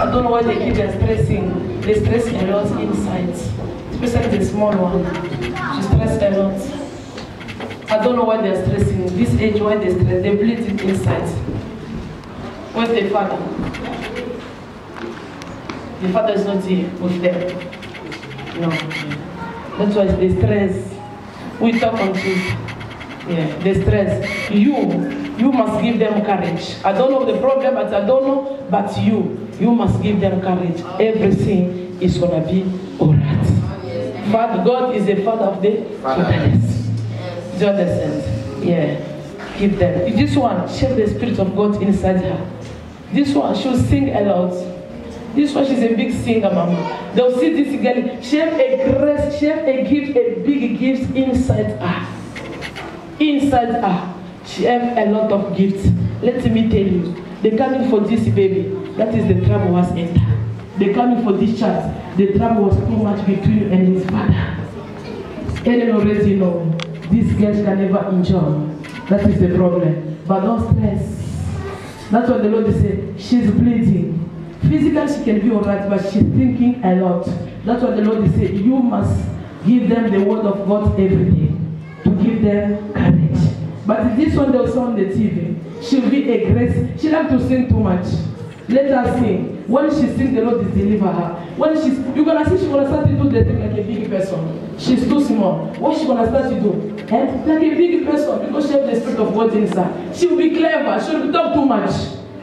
I don't know why they keep stressing. They stress a lot inside. Especially the small one. She stressed a lot. I don't know why they're stressing. This age, why they stress, they bleed it inside. Where's the father? The father is not here with them. No. That's why they stress. We talk on truth. Yeah, they stress. You must give them courage. I don't know the problem, but I don't know, but you must give them courage. Everything is gonna be alright. Father, God is a father of the fatherless. Do you understand? Yeah. Give them. This one, share the spirit of God inside her. This one, she'll sing a lot. This one, she's a big singer, mama. They'll see this girl. She have a grace, she have a gift, a big gift inside her. Inside her. She have a lot of gifts. Let me tell you. They coming for this baby. That is the trouble was entered. They coming for this child. The trouble was too much between you and his father. Ellen already know. These girls can never enjoy. That is the problem. But don't stress. That's what the Lord said. She's bleeding. Physically she can be alright, but she's thinking a lot. That's what the Lord said. You must give them the word of God every day. To give them courage. But this one they'll on the TV. She'll be a grace. She like to sing too much. Let her sing. When she sings, the Lord is deliver her. When you're gonna see she's gonna start to do the thing like a big person. She's too small. What she's gonna start to do? Like a big person, because she has the spirit of God inside. She will be clever. She will talk too much.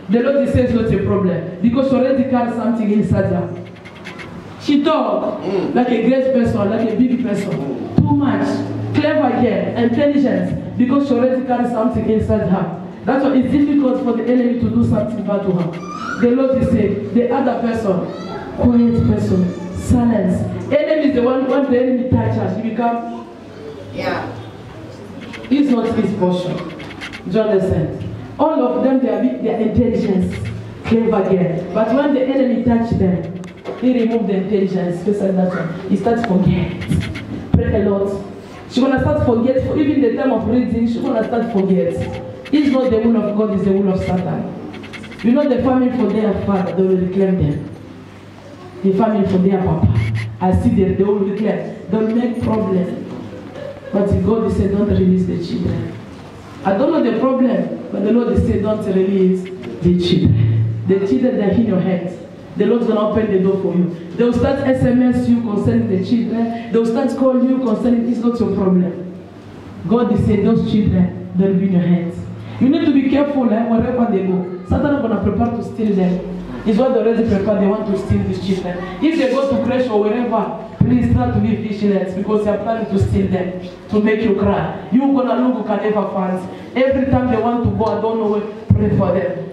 The Lord says not a problem, because she already carries something inside her. She talk like a great person, like a big person. Too much. Clever girl, intelligence, because she already carries something inside her. That's why it's difficult for the enemy to do something bad to her. The Lord is saying, the other person, quiet person, silence. Enemy is the one, when the enemy touches her, she becomes, it's not his portion. Do you understand? All of them, they are intelligence, clever girl. But when the enemy touches them, he removes the intelligence, especially that one. He starts forget. Pray a lot. She's going to start forget, for even the time of reading, she's going to start forget. It's not the will of God, it's the will of Satan. You know the family for their father, they will reclaim them. The family for their papa. I see them, they will reclaim. They will make problems. But God said, don't release the children. I don't know the problem, but the Lord said, don't release the children. The children that are in your hands. The Lord's going to open the door for you. They will start SMS you concerning the children. They will start calling you concerning, it's not your problem. God is saying, those children, they will be in your hands. You need to be careful wherever they go. Satan is going to prepare to steal them. It's what they already prepared, they want to steal these children. If they go to crash or wherever, please try to be vigilant, because they are planning to steal them, to make you cry. You're going to look, you can never find. Every time they want to go, I don't know where, pray for them.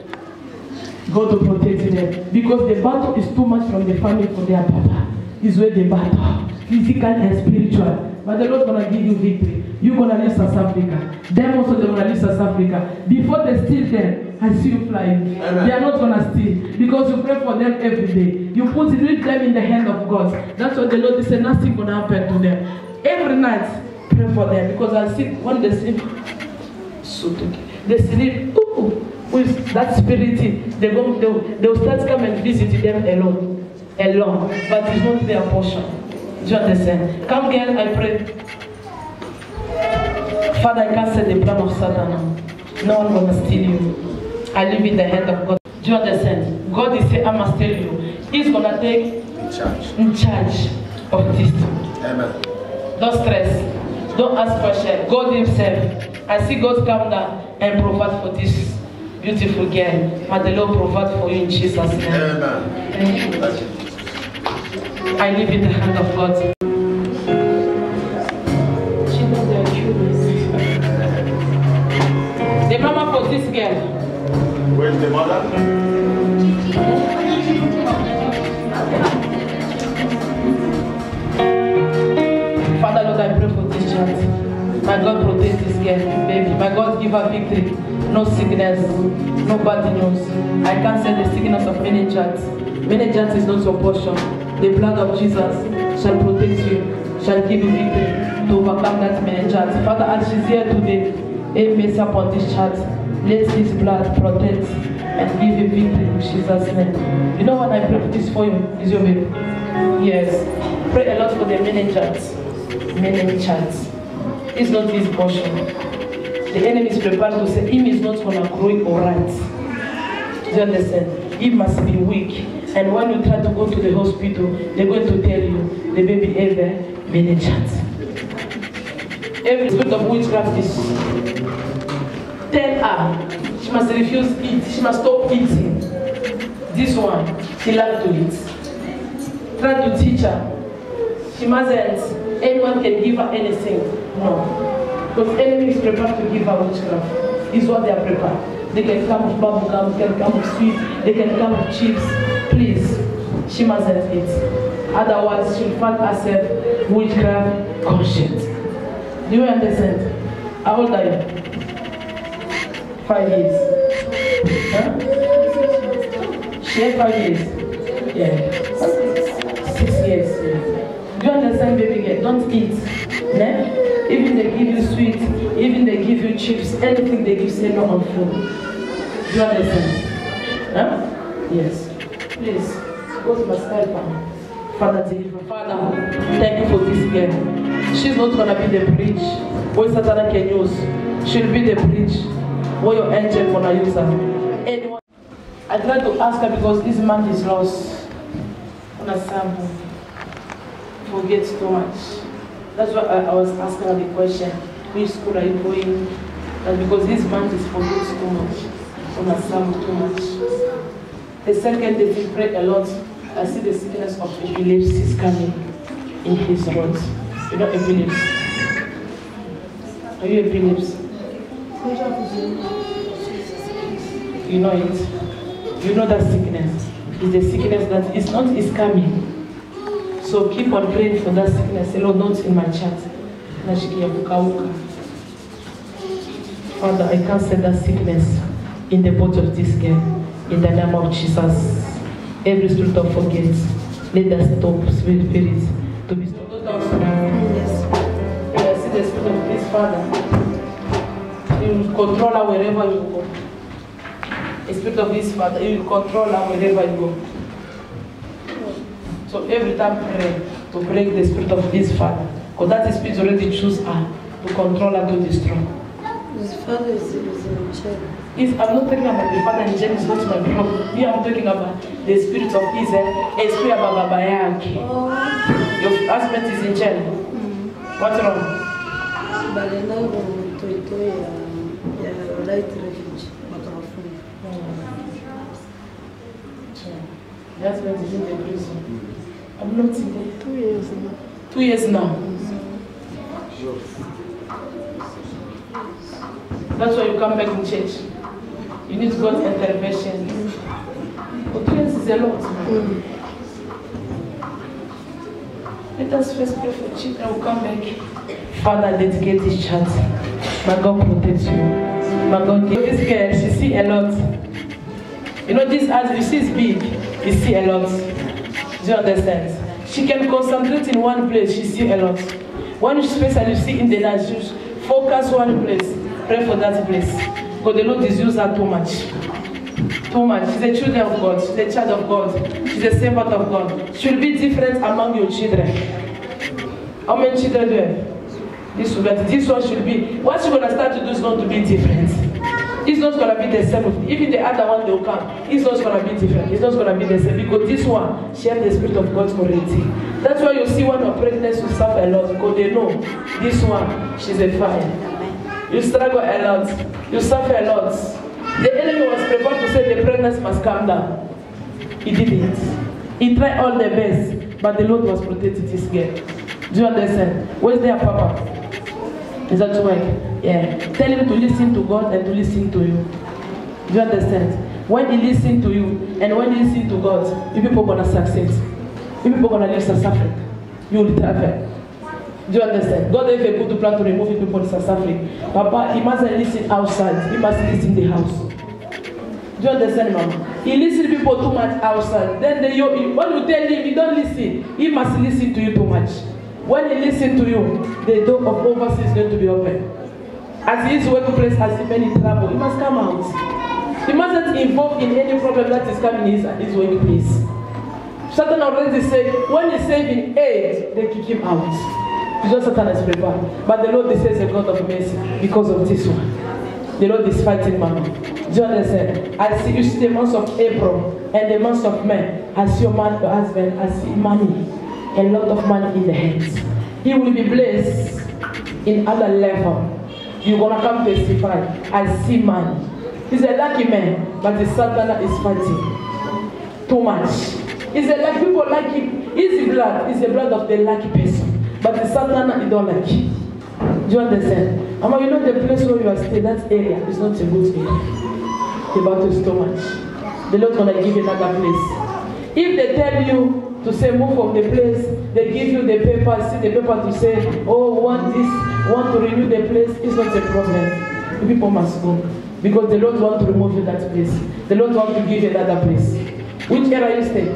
God to protect them. Because the battle is too much from the family for their papa. Is where the battle, physical and spiritual. But the Lord's going to give you victory. You're going to leave South Africa. Them also, they're going to leave South Africa. Before they steal them, I see you flying. Amen. They are not going to steal. Because you pray for them every day. You put them in the hand of God. That's what the Lord said, nothing going to happen to them. Every night, pray for them. Because I see when they sleep, they sleep, with that spirit, they'll start come and visit them alone. But it's not their portion. Do you understand? Come here, I pray. Father, I cancel the plan of Satan. No one gonna steal you. I leave in the hand of God. Do you understand? God is saying, I must tell you. He's gonna take in charge of this. Amen. Don't stress. Don't ask questions. God himself. I see God come down and provide for this beautiful girl. May the Lord provide for you in Jesus' name. Amen. I live in the hand of God. She knows they are curious. The mama for this girl. Where's the mother? Father, Lord, I pray for this child. My God, protect this girl, baby. My God, give her victory. No sickness, no bad news. I cancel the sickness of meningitis. Meningitis is not your portion. The blood of Jesus shall protect you, shall give you victory to overcome that meningitis. Father, as she's here today, have mercy upon this child. Let this blood protect and give you victory in Jesus' name. You know what I pray for this for you? Is your baby? Yes. Pray a lot for the meningitis. Meningitis. It's not his portion. The enemy is prepared to say him is not going to grow all right. Do you understand? He must be weak. And when you try to go to the hospital, they're going to tell you the baby ever meningitis. Every spirit of witchcraft is tell her she must refuse eat. She must stop eating. This one, she learned to eat. Try to teach her. She mustn't. Anyone can give her anything. No. Because the enemy is prepared to give her witchcraft. This is what they are prepared. They can come with bubble gum, they can come with sweet, they can come with chips. Please, she mustn't eat. Otherwise, she'll find herself witchcraft conscious. Do you understand? How old are you? 5 years. Huh? She had 5 years. Yeah. 6 years. Yeah. Do you understand, baby girl? Don't eat. Yeah? Even they give you sweet, even they give you chips, anything they give, say no on food. Do you understand? Huh? Yes. Please, go to my helper. Father, deliver. Father, thank you for this girl. She's not going to be the bridge where Satan can use. She'll be the bridge where your angel going to use her. Anyone? I tried to ask her because this man is lost on a sample. Forgets too much. That's why I was asking her the question, which school are you going? And because this man is forgets too much, on a sample too much. The second day we pray a lot, I see the sickness of epilepsy is coming in his roots. You know epilepsy? Are you epilepsy? You know it. You know that sickness. It's the sickness that is coming. So keep on praying for that sickness. Lord, not in my chat. Father, I cancel that sickness in the body of this girl. In the name of Jesus. Every spirit of forget, let us stop spirit to be stopped. Yes. I see the spirit of this Father. You will control her wherever you go. The spirit of this Father, you will control her wherever you go. So every time pray to break the spirit of this Father, because that spirit already choose her to control her to destroy. His father is in jail. I'm not talking about the Father in jail, is not my problem. Here I'm talking about the spirit of Israel, a spirit of Babayaki. Your husband is in jail. What's wrong? But I know to right refuge. The husband is in the prison. I'm not in there. 2 years now. 2 years now. That's why you come back in church. You need God's intervention. But 2 years is a lot. Let us first pray for children who come back. Father, dedicate this child. My God protect you. My God give this girl, she see a lot. You know, this as you see is big, you see a lot. Do you understand? She can concentrate in one place, she see a lot. One space that you see in the night, she focus one place. Pray for that place. Because the Lord is using her too much. Too much. She's a child of God. She's a child of God. She's a servant of God. She will be different among your children. How many children do you have? This one should be. What she's going to start to do is not to be different. It's not going to be the same. Even the other one they will come. It's not going to be different. It's not going to be the same. Because this one, she has the Spirit of God already. That's why you see one of pregnancy will suffer a lot. Because they know this one, she's a fire. You struggle a lot. You suffer a lot. The enemy was prepared to say the pregnancy must come down. He didn't. He tried all the best, but the Lord was protecting this girl. Do you understand? Where's their papa? Is that work? Yeah. Tell him to listen to God and to listen to you. Do you understand? When he listens to you and when he listens to God, you people are going to succeed. You people are going to live South Africa. You will travel. Do you understand? God has a good plan to remove people in South Africa. Papa, he mustn't listen outside. He must listen in the house. Do you understand, Mama? He listens to people too much outside. Then when you tell him he don't listen, he must listen to you too much. When he listens to you, the door of overseas is going to be open. As his workplace has been in trouble, he must come out. He mustn't involve in any problem that is coming in his workplace. Satan already said, when he's saving AIDS, they kick him out. Because Satan is prepared. But the Lord says a God of mercy because of this one. The Lord is fighting Mama. Do you understand? I see you see the months of April and the months of May. I see your man, your husband, I see money. A lot of money in the hands. He will be blessed in other level. You're gonna come testify. I see money. He's a lucky man, but the Satan is fighting too much. He's a lucky people like him. His blood is the blood of the lucky person. But the Satan is don't like it. Do you understand? Ama, you know the place where you are staying, that area is not a good area. The battle is too much. The Lord gonna give you another place. If they tell you to say move from the place, they give you the paper, see the paper to say, oh, want this, want to renew the place, it's not a problem. The people must go. Because the Lord wants to remove you that place. The Lord wants to give you another place. Which area you stay?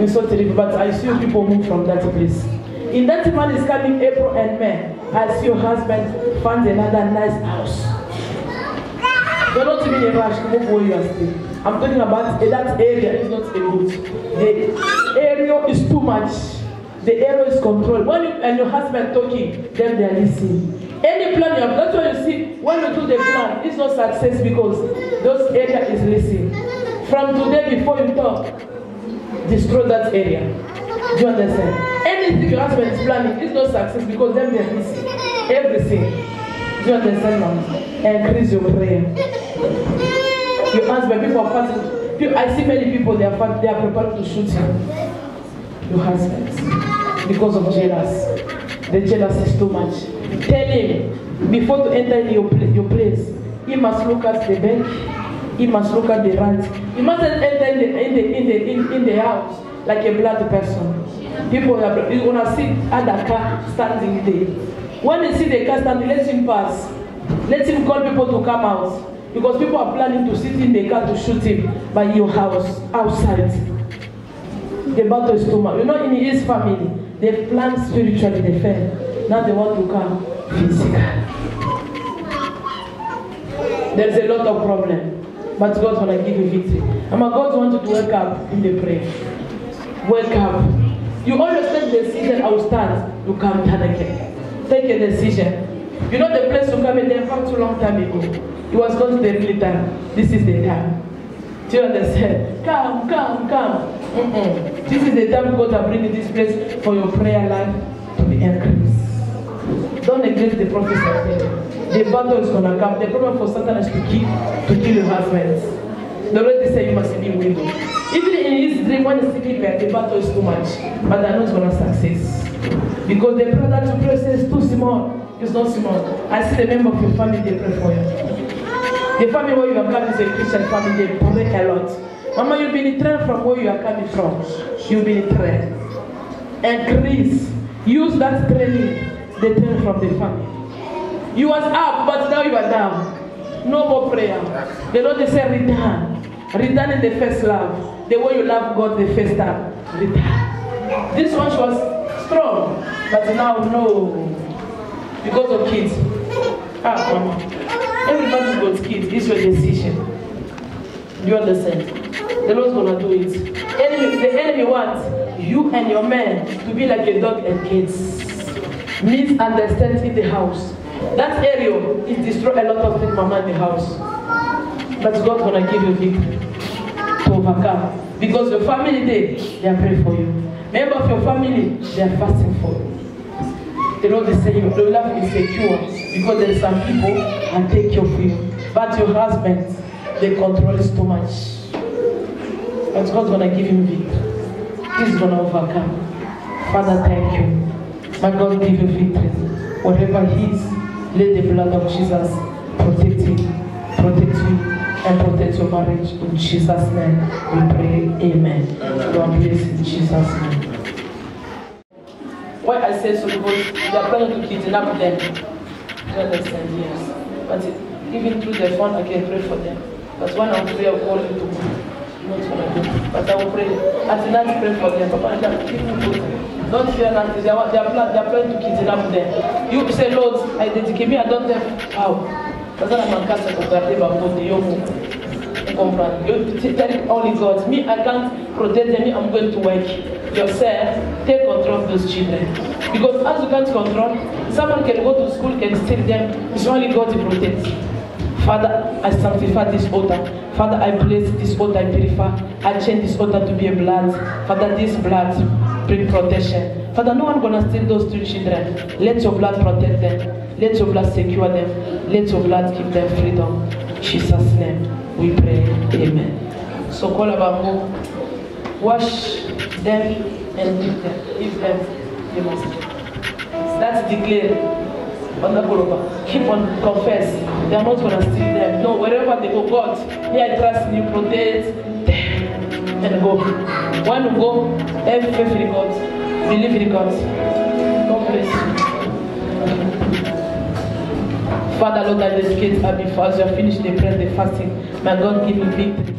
In Salt River, but I see people move from that place. In that month is coming April and May. I see your husband find another nice house. You're not even in a rush to move where you are staying. I'm talking about that area is not a good. The area is too much. The area is controlled. When you and your husband talking, then they are listening. Any plan you have, that's why you see, when you do the plan, it's not success because those area is listening. From today, before you talk, destroy that area. Do you understand? Anything your husband is planning is not success because then they are listening. Everything. Do you understand, mom? Increase your prayer. Your husband, people are fasting. I see many people, they are prepared to shoot you. Your husband. Because of jealous. The jealousy is too much. Tell him, before to enter in your place, he must look at the bank, he must look at the rent. He mustn't enter in the house like a blood person. People are gonna see other car standing there. When they see the car standing, let him pass. Let him call people to come out. Because people are planning to sit in the car to shoot him by your house, outside. The battle is too much. You know, in his family, they plan spiritually, they fail. Now they want to come physical. There's a lot of problem. But God's gonna give you victory. And God wants you to wake up in the prayer. Wake up. You always take the decision, I will start. You come down again. Take a decision. You know the place to come in there from too long time ago. It was going to the military. This is the time. Do you understand? Come. This is the time God will bring you this place for your prayer life to be increased. Don't neglect the prophecy. The battle is going to come. The problem for Satan is to kill your husbands. The Lord say you must be widow. Even in his dream, when he's sleeping, the battle is too much. But I know it's going to success. Because the prayer that you pray says too small. It's not small. I see the member of your family, they pray for you. The family where you are coming is a Christian family, they pray a lot. Mama, you've been trained from where you are coming from. You've been trained. Increase. Use that training, the training from the family. You was up, but now you are down. No more prayer. The Lord say return. Return in the first love. The way you love God the first time. Return. This one was strong, but now no. Because of kids. Mama. Everybody got kids. It's your decision. Do you understand? The Lord's gonna do it. The enemy wants you and your man to be like a dog and kids. Misunderstand in the house. That area is destroy a lot of things, mama, in the house. But God's gonna give you victory to overcome. Because your family they are praying for you. Member of your family, they are fasting for you. The Lord is saying your love is secure because there are some people and take care of you. But your husband, the control is too much. But God's gonna give him victory. He's gonna overcome. Father, thank you. My God, give you victory. Whatever he is, let the blood of Jesus protect him, protect you, and protect your marriage. In Jesus' name, we pray. Amen. God bless in Jesus' name. Why I say so because they are planning to kidnap them. You understand? Yes. But even through the phone, I can pray for them. But when I pray, I'll call you to go. Not what I do. But I will pray. I did not pray for them. Papa, give me good. Don't fear nothing. They are planning to kidnap them. You say, Lord, I dedicate me. I don't have how. Because I'm a castle to guard them about the young. comprendre. Tell only God. Me, I can't protect them. I'm going to work. Yourself, take control of those children. Because as you can't control, someone can go to school, can steal them. It's only God to protect. Father, I sanctify this altar. Father, I place this altar, I purify. I change this altar to be a blood. Father, this blood bring protection. Father, no one gonna steal those 2 children. Let your blood protect them. Let your blood secure them. Let your blood give them freedom. In Jesus' name, we pray. Amen. So call Abambo, wash them and give them. Give them. They must. That's declared. Keep on confess. They are not going to steal them. No, wherever they go, God, here I trust you, protect them and go. When you go, have faith in God, believe in God. God bless you. Father, Lord, I dedicate her before as you have finished the prayer, the fasting. May God give you victory.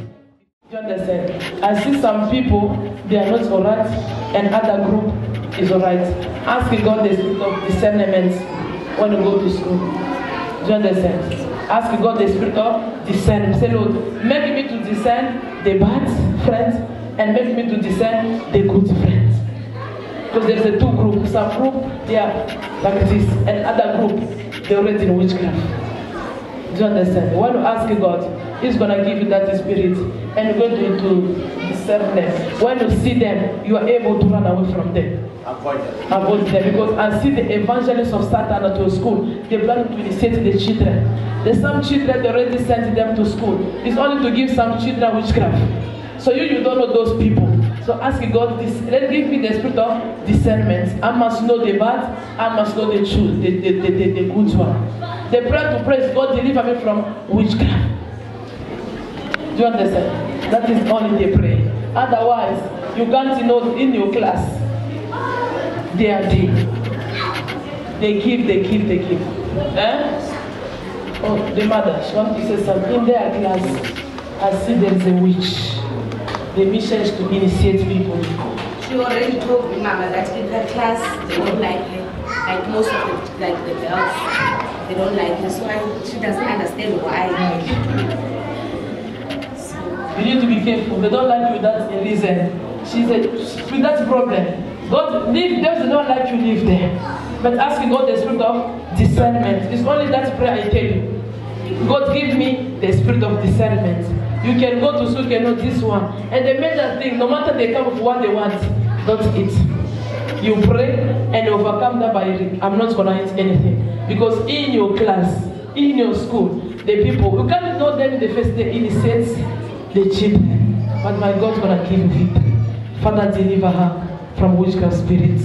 Do you understand? I see some people, they are not alright, and other group is alright. Ask God the spirit of discernment. When you go to school. Do you understand? Ask God the spirit of discernment. Say, Lord, make me to discern the bad friends and make me to discern the good friends. Because there's a 2 groups. Some group, they are like this, and other group, they're already in witchcraft. Do you understand? When you ask God, He's going to give you that spirit and you're going to discern them. When you see them, you are able to run away from them. Avoid them, because I see the evangelists of Satan at your school. They plan to initiate the children. There's some children they already sent them to school. It's only to give some children witchcraft. So you don't know those people. So ask God, let give me the spirit of discernment. I must know the bad. I must know the truth, the good one. The prayer to praise God, deliver me from witchcraft. Do you understand? That is only the prayer. Otherwise, you can't know in your class. They are deep. They give. Eh? Oh, the mother, she wants to say something. In their class, I see there is a witch. The mission is to initiate people. She already told me, Mama, that in her class, they don't like her. Like most of the girls, they don't like her. So she doesn't understand why. So, you need to be careful. They don't like you, that's a reason. She said, with that problem, God, leave them, they don't like you, leave them. But asking God the spirit of discernment. It's only that prayer I tell you. God give me the spirit of discernment. You can go to school, you can know this one. And the major thing, no matter they come with what they want, don't eat. You pray and overcome that by I'm not going to eat anything. Because in your class, in your school, the people, you can't know them in the first day, initiates the children. But my God's going to give you victory. Father, deliver her from witchcraft spirits.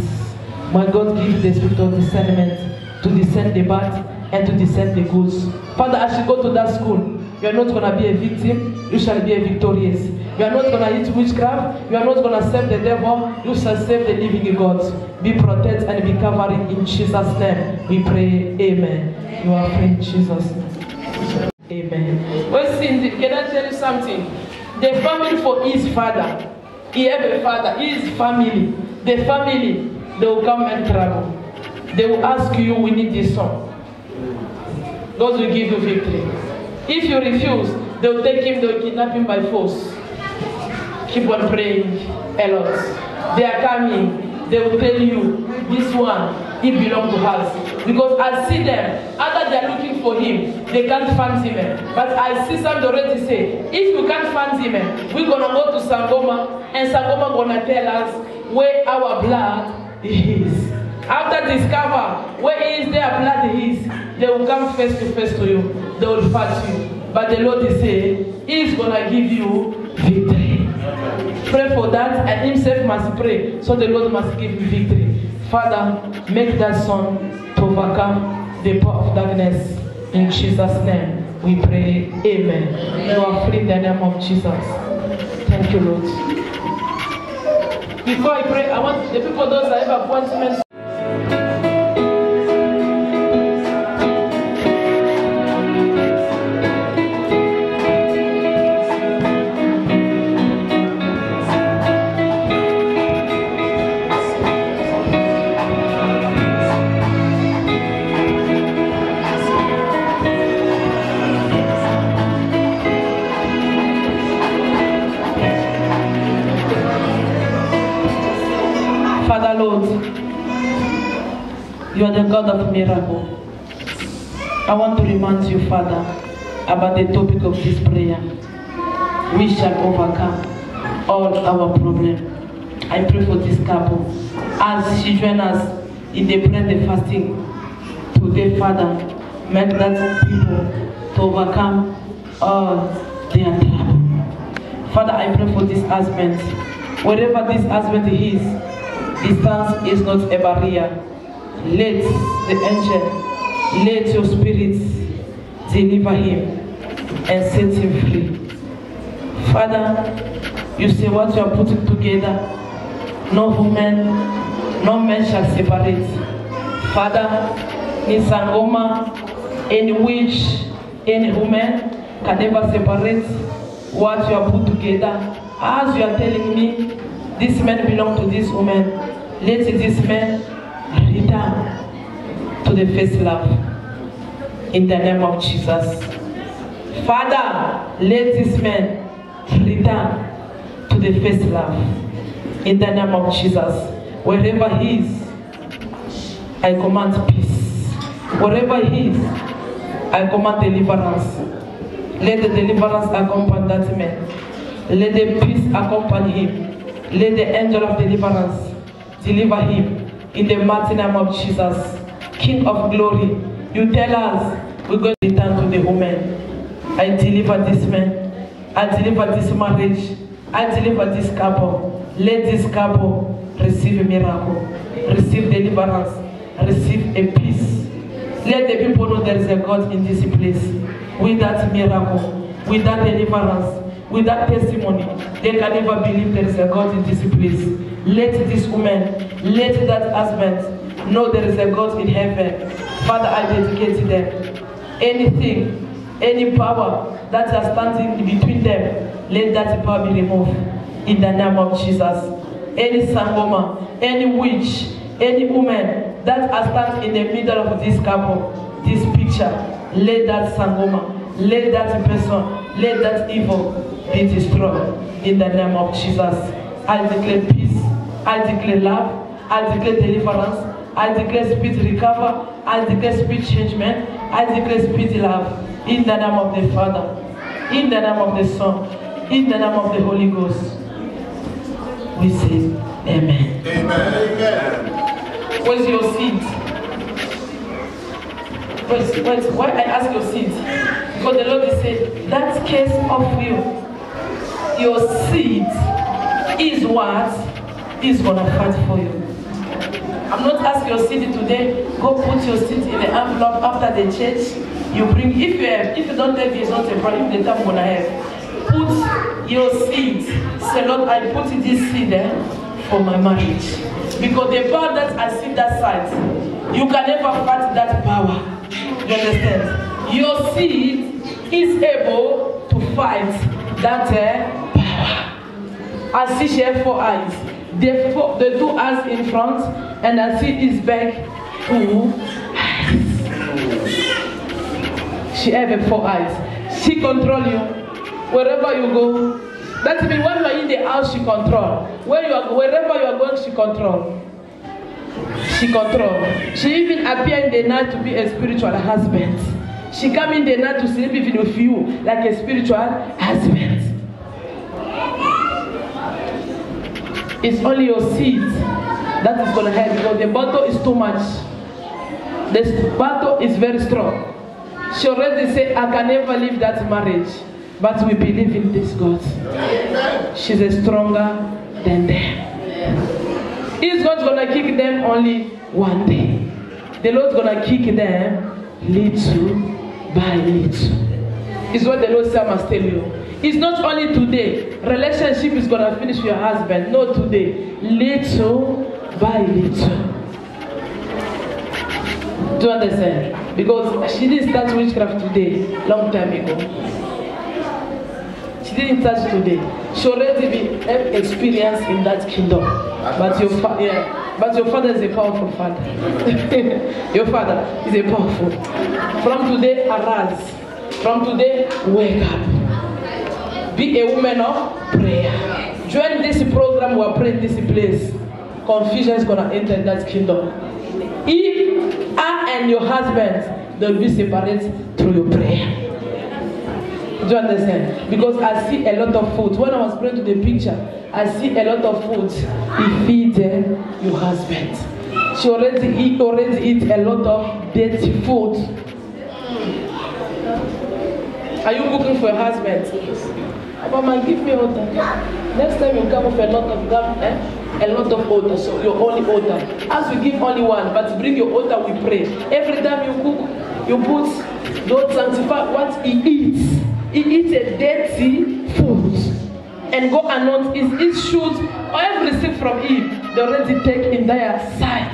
My God, give the spirit of discernment to discern the bad and to discern the goods. Father, as you go to that school, you are not going to be a victim, you shall be a victorious. You are not going to eat witchcraft, you are not going to serve the devil, you shall serve the living God. Be protected and be covered in Jesus' name. We pray, amen. You are free in Jesus' name. Amen. Well, Cindy, can I tell you something? The family for his father, he have a father, his family, the family, they will come and trouble. They will ask you, we need this son. God will give you victory. If you refuse, they will take him, they will kidnap him by force. Keep on praying a lot. They are coming, they will tell you, this one, he belongs to us. Because I see them, either they are looking for him, they can't find him. But I see some already say, if you can't find him, we're going to go to Sangoma, and Sangoma going to tell us where our blood is. After discover where is their blood is, they will come face to face to you. They will fight you. But the Lord is saying, He's going to give you victory. Pray for that, and himself must pray. So the Lord must give you victory. Father, make that son to overcome the power of darkness. In Jesus' name, we pray. Amen. You are free in the name of Jesus. Thank you, Lord. Before I pray, I want the people, those that have appointments. You are the God of miracle. I want to remind you, Father, about the topic of this prayer. We shall overcome all our problems. I pray for this couple as she joins us in the prayer and the fasting today, Father. Make that people to overcome all their trouble. Father, I pray for this husband. Wherever this husband is, distance is not a barrier. Let the angel, let your spirit deliver him and set him free. Father, you say what you are putting together, no man shall separate. Father, in Sangoma, any witch, any woman can never separate what you have put together. As you are telling me, this man belongs to this woman, let this man return to the first love. In the name of Jesus. Father, let this man return to the first love. In the name of Jesus. Wherever he is, I command peace. Wherever he is, I command deliverance. Let the deliverance accompany that man. Let the peace accompany him. Let the angel of deliverance deliver him. In the mighty name of Jesus. King of glory, you tell us we're going to return to the woman. I deliver this man. I deliver this marriage. I deliver this couple. Let this couple receive a miracle. Receive deliverance. Receive a peace. Let the people know there is a God in this place. With that miracle, with that deliverance, with that testimony, they can never believe there is a God in this place. Let this woman, let that husband know there is a God in heaven. Father, I dedicate them. Anything, any power that is standing between them, let that power be removed. In the name of Jesus. Any sangoma, any witch, any woman that are standing in the middle of this couple, this picture, let that sangoma, let that person, let that evil be destroyed. In the name of Jesus. I declare peace, I declare love, I declare deliverance, I declare speed recover, I declare speed changement, I declare speed love. In the name of the Father, in the name of the Son, in the name of the Holy Ghost. We say amen. Amen. Where's your seed? Why I ask your seed? Because the Lord is saying, that case of you, your seed is what is going to fight for you. I'm not asking your seed today, go put your seed in the envelope after the church. You bring, if you don't have, it's not a problem, the time going to have. Put your seed. Say, Lord, I put this seed there for my marriage. Because the power that I see that side, you can never fight that power. You understand? Your seed is able to fight that power. I see she has 4 eyes. The 2 eyes in front, and I see his back 2 eyes. She has 4 eyes. She controls you. Wherever you go, that means when you are in the house, she controls. Wherever you are going, she controls. She controls. She even appears in the night to be a spiritual husband. She comes in the night to sleep even with you like a spiritual husband. It's only your seed that is going to help, because the battle is too much. The battle is very strong. She already said, I can never leave that marriage. But we believe in this God. She's stronger than them. He's not going to kick them only one day. The Lord's going to kick them little by little. It's what the Lord said I must tell you. It's not only today. Relationship is going to finish with your husband. No, today. Little by little. Do you understand? Because she didn't start witchcraft today, long time ago. She didn't start today. She already have experience in that kingdom. But your father is a powerful father. Your father is a powerful. From today, arise. From today, wake up. Be a woman of prayer. Join this program. We are praying this place. Confusion is going to enter that kingdom. If I and your husband, they'll be separate through your prayer. Do you understand? Because I see a lot of food. When I was praying to the picture, I see a lot of food. He feeds your husband. She already eat a lot of dirty food. Are you cooking for your husband? Yes. Mama, give me water. Next time you come with a lot of gum, a lot of water, so your only water. As we give only one, but bring your water, we pray. Every time you cook, you put, don't sanctify what he eats. He eats a dirty food. And go anoint his shoes or everything from him. They already take in their sight.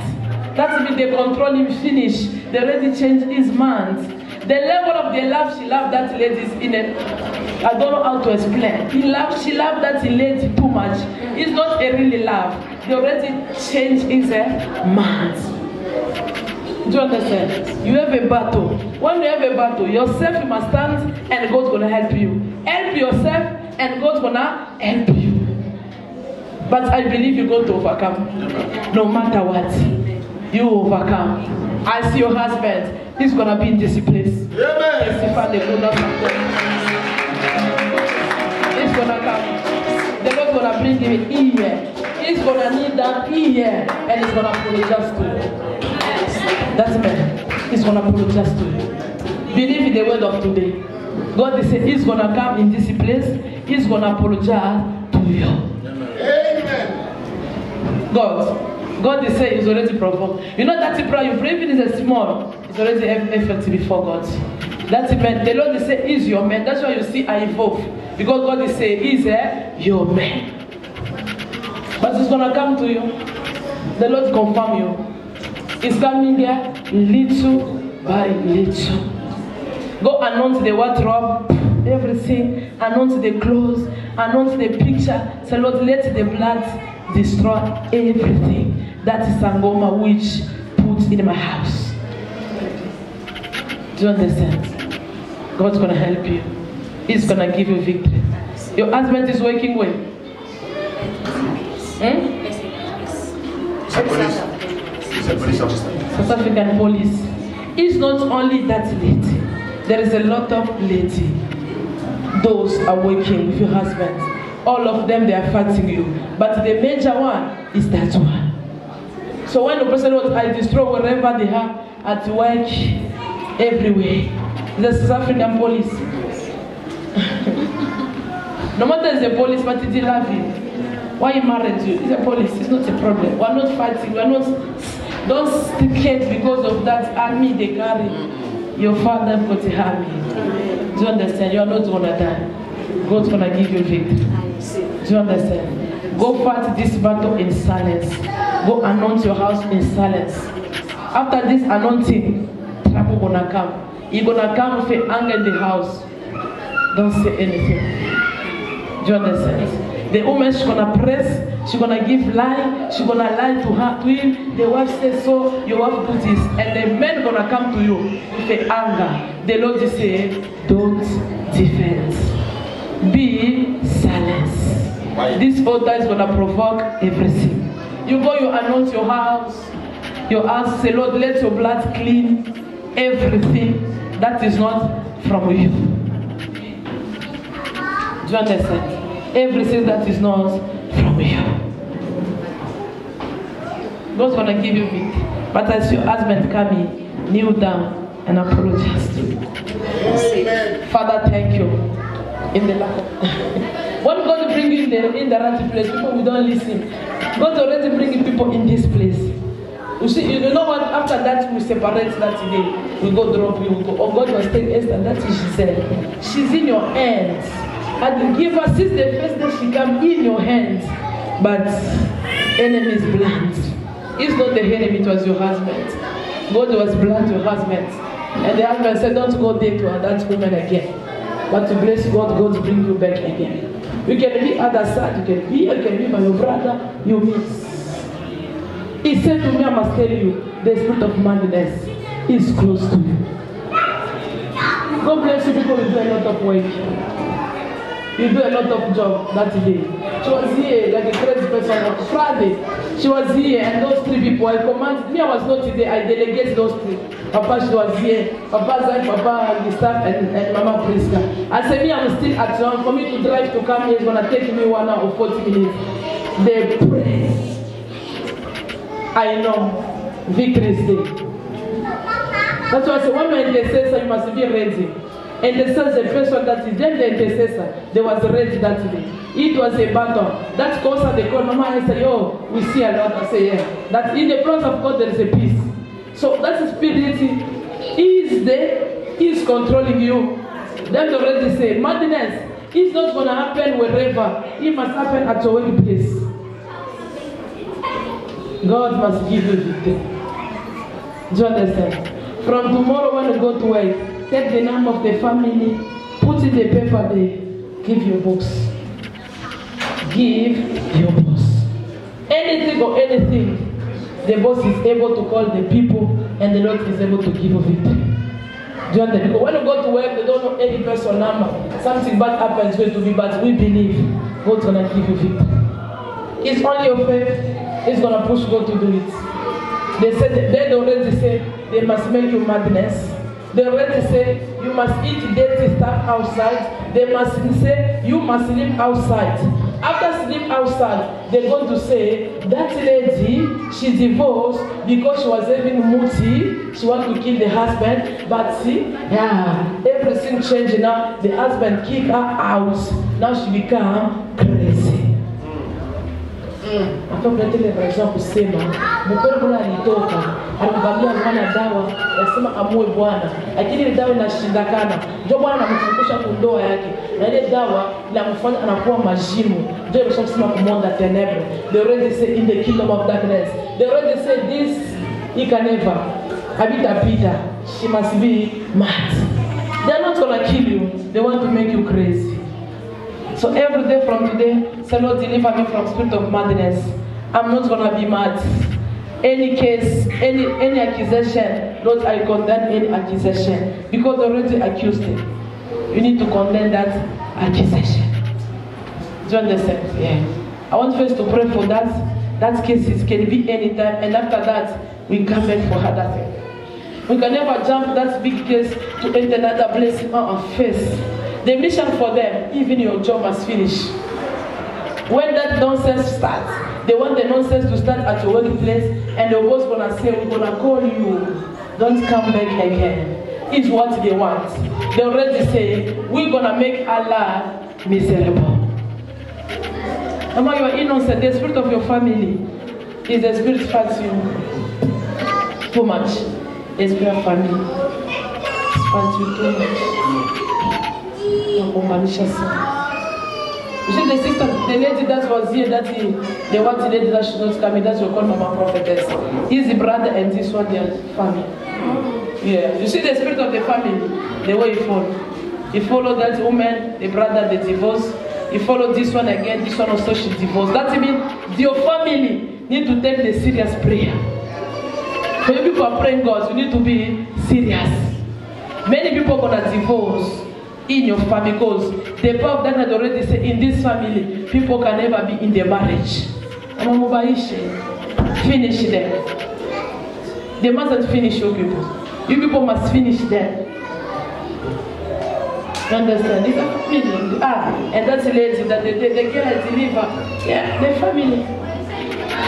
That means they control him finish. They already change his mind. The level of their love, she loved that lady is in a, I don't know how to explain. She loved that lady too much. It's not a really love. They already changed his mind. Do you understand? You have a battle. When you have a battle, yourself you must stand and God's gonna help you. Help yourself and God's gonna help you. But I believe you're going to overcome. No matter what, you overcome. I see your husband. He's gonna be in this place. Testify the goodness of God. He's gonna come. The Lord's gonna bring him in here. He's gonna need that ear and he's gonna apologize to you. That's man. He's gonna apologize to you. Believe in the word of today. God is saying he's gonna come in this place. He's gonna apologize to you. Amen. God is saying he's already performed. You know that prayer you pray even is a small. It's already effective before God. That's it. The Lord is saying he's your man. That's why you see I evolve. Because God is saying he's your man. But it's gonna come to you. The Lord confirm you. It's coming here little by little. Go anoint the wardrobe, everything. Anoint the clothes, anoint the picture. So Lord, let the blood destroy everything that is Sangoma which put in my house. Do you understand? God's gonna help you. He's gonna give you victory. Your husband is working well. South African police. It's not only that lady. There is a lot of lady. Those are working with your husband. All of them, they are fighting you. But the major one is that one. So when the person was, I destroy wherever they are, at work, everywhere. The South African police. No matter it's a police, but it's love you. Why you married you? It's a police. It's not a problem. We're not fighting. We're not. Don't stick because of that army they carry. Your father got a army. Do you understand? You are not gonna die. God's gonna give you victory. Do you understand? Go fight this battle in silence. Go anoint your house in silence. After this anointing, trouble gonna come. You're gonna come with anger in the house. Don't say anything. Do you understand? The woman, she's gonna press, she's gonna give lie, she's gonna lie to him. The wife says so, your wife do this. And the man gonna come to you with anger. The Lord is saying, don't defend. Be silent. This altar is gonna provoke everything. You go, you anoint your house, say, Lord, let your blood clean everything that is not from you. Do you understand? Everything that is not from you. God's gonna give you victory. But as your husband come in, kneel down and apologize to you. Father, thank you. In the lack of when God bring you in the right place, people who don't listen. God already bringing people in this place. You see, you know what? After that, we separate that day. We go drop you. We go. Oh, God was telling Esther. That's what she said. She's in your hands. And give her since the first day she come in your hands. But enemy is blunt. It's not the enemy, it was your husband. God was blunt to your husband. And the husband said, don't go there to that woman again. But to bless God, God bring you back again. You can be other side, you can be here, you can be by your brother, you miss. He said to me, I must tell you, the spirit of madness is close to you. God bless you, people will do a lot of work. You do a lot of job that day. She was here like a crazy person on Friday. She was here and those 3 people people. I command. Me, I was not today. I delegate those things. Papa, she was here. Papa, Zai, Papa, the staff, and Mama Priska. I said, me, I'm still at home. For me to drive to come here, it's gonna take me 1 hour or 40 minutes. They pray. I know. Victory is there. That's why I say, when you're an intercessor, you must be ready. And the sense the person that is then the intercessor, they was ready that day. It was a battle. That's cause they call Mama and say, oh, we see a lot. I say, yeah. That in the presence of God there is a peace. So that spirit is there, is controlling you. Then they already say, madness is not gonna happen wherever. It must happen at your own place. God must give you victory. Do you understand? From tomorrow when you go to work, take the name of the family, put in the paper there, give your books. Give your boss. Anything or anything, the boss is able to call the people and the Lord is able to give you victory. Do you understand? Because when you go to work, they don't know any person number. Something bad happens going to be bad. We believe God's going to give you victory. It's only your faith. It's going to push God to do it. They already say they must make you madness. They already say you must eat dirty stuff outside. They must say you must sleep outside. After sleep outside, they're going to say that lady, she divorced because she was having muti. She wanted to kill the husband. But see, yeah, everything changed now. The husband kicked her out. Now she become crazy. Akapletele kwa exemple kusema mkoro kuna alitoka alimvamia mwana dawa yasema amue Bwana lakini ile dawa inashindakana ndio Bwana anamfukusha kundoa yake na ile dawa inamfanya anakuwa majimu ndio kusema kumonda tenebre. They already say in the kingdom of darkness, they already say this he can never habita Peter, she must be mad. They are not gonna kill you, they want to make you crazy. So every day from today, say, Lord, deliver me from spirit of madness. I'm not gonna be mad. Any case, any accusation, Lord, I condemn any accusation. Because they already accused him. You need to condemn that accusation. Do you understand? Yeah. I want first to pray for that cases can be anytime, and after that, we come back for other thing. We can never jump that big case to enter another blessing on our face. The mission for them, even your job must finish. When that nonsense starts, they want the nonsense to start at your workplace, and the boss gonna say, we're gonna call you, don't come back again. It's what they want. They already say, we're gonna make Allah miserable. Among you are innocent, the spirit of your family is the spirit fights you too much. The spirit of family fights you too much. You see the sister, the lady that was here, the one lady that should not come in, that's your call Mama Prophetess. He's the brother and this one their family. Yeah. You see the spirit of the family, the way he followed. He followed that woman, the brother, the divorce. He followed this one again, this one also she divorced. That means your family need to take the serious prayer. For you people are praying God, you need to be serious. Many people are gonna divorce in your family because the power of that had already said in this family, people can never be in their marriage. Finish them. They mustn't finish your people. You people must finish them. You understand? It's a family. And that's the lady that the girl deliver. Yeah, the family.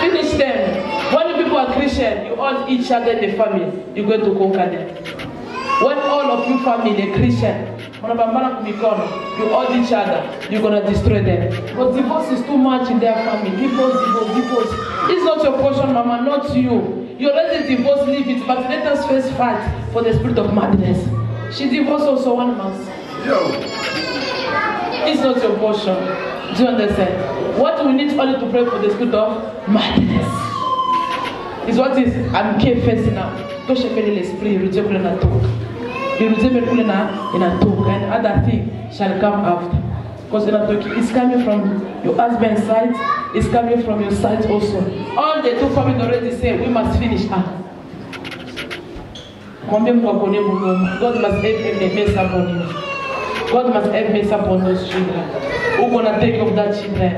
Finish them. When the people are Christian, you all each other in the family, you're going to conquer them. When all of you family are Christian, you all each other, you're going to destroy them. But divorce is too much in their family. Divorce. It's not your portion, Mama, not you. You already divorced, leave it. But let us first fight for the spirit of madness. She divorced also 1 month. It's not your portion. Do you understand? What we need only to pray for the spirit of madness is what is I'm first now. Don't you feel l'esprit rejected in a talk. And other thing shall come after. Because it's coming from your husband's side, it's coming from your side also. All the two families already say we must finish up. God must have a mess upon you. God must have mess upon those children. Who's gonna take care of that children?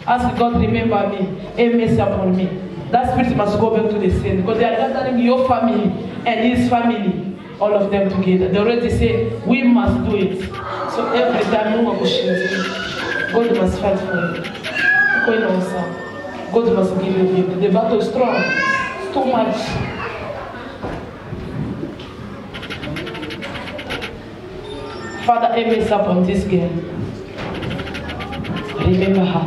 Ask God, remember me, have mess upon me. That spirit must go back to the saint because they are gathering your family and his family, all of them together. They already say, we must do it. So every time, God must fight for you. God must give you victory. The battle is strong. It's too much. Father, aim up on this girl. Remember her.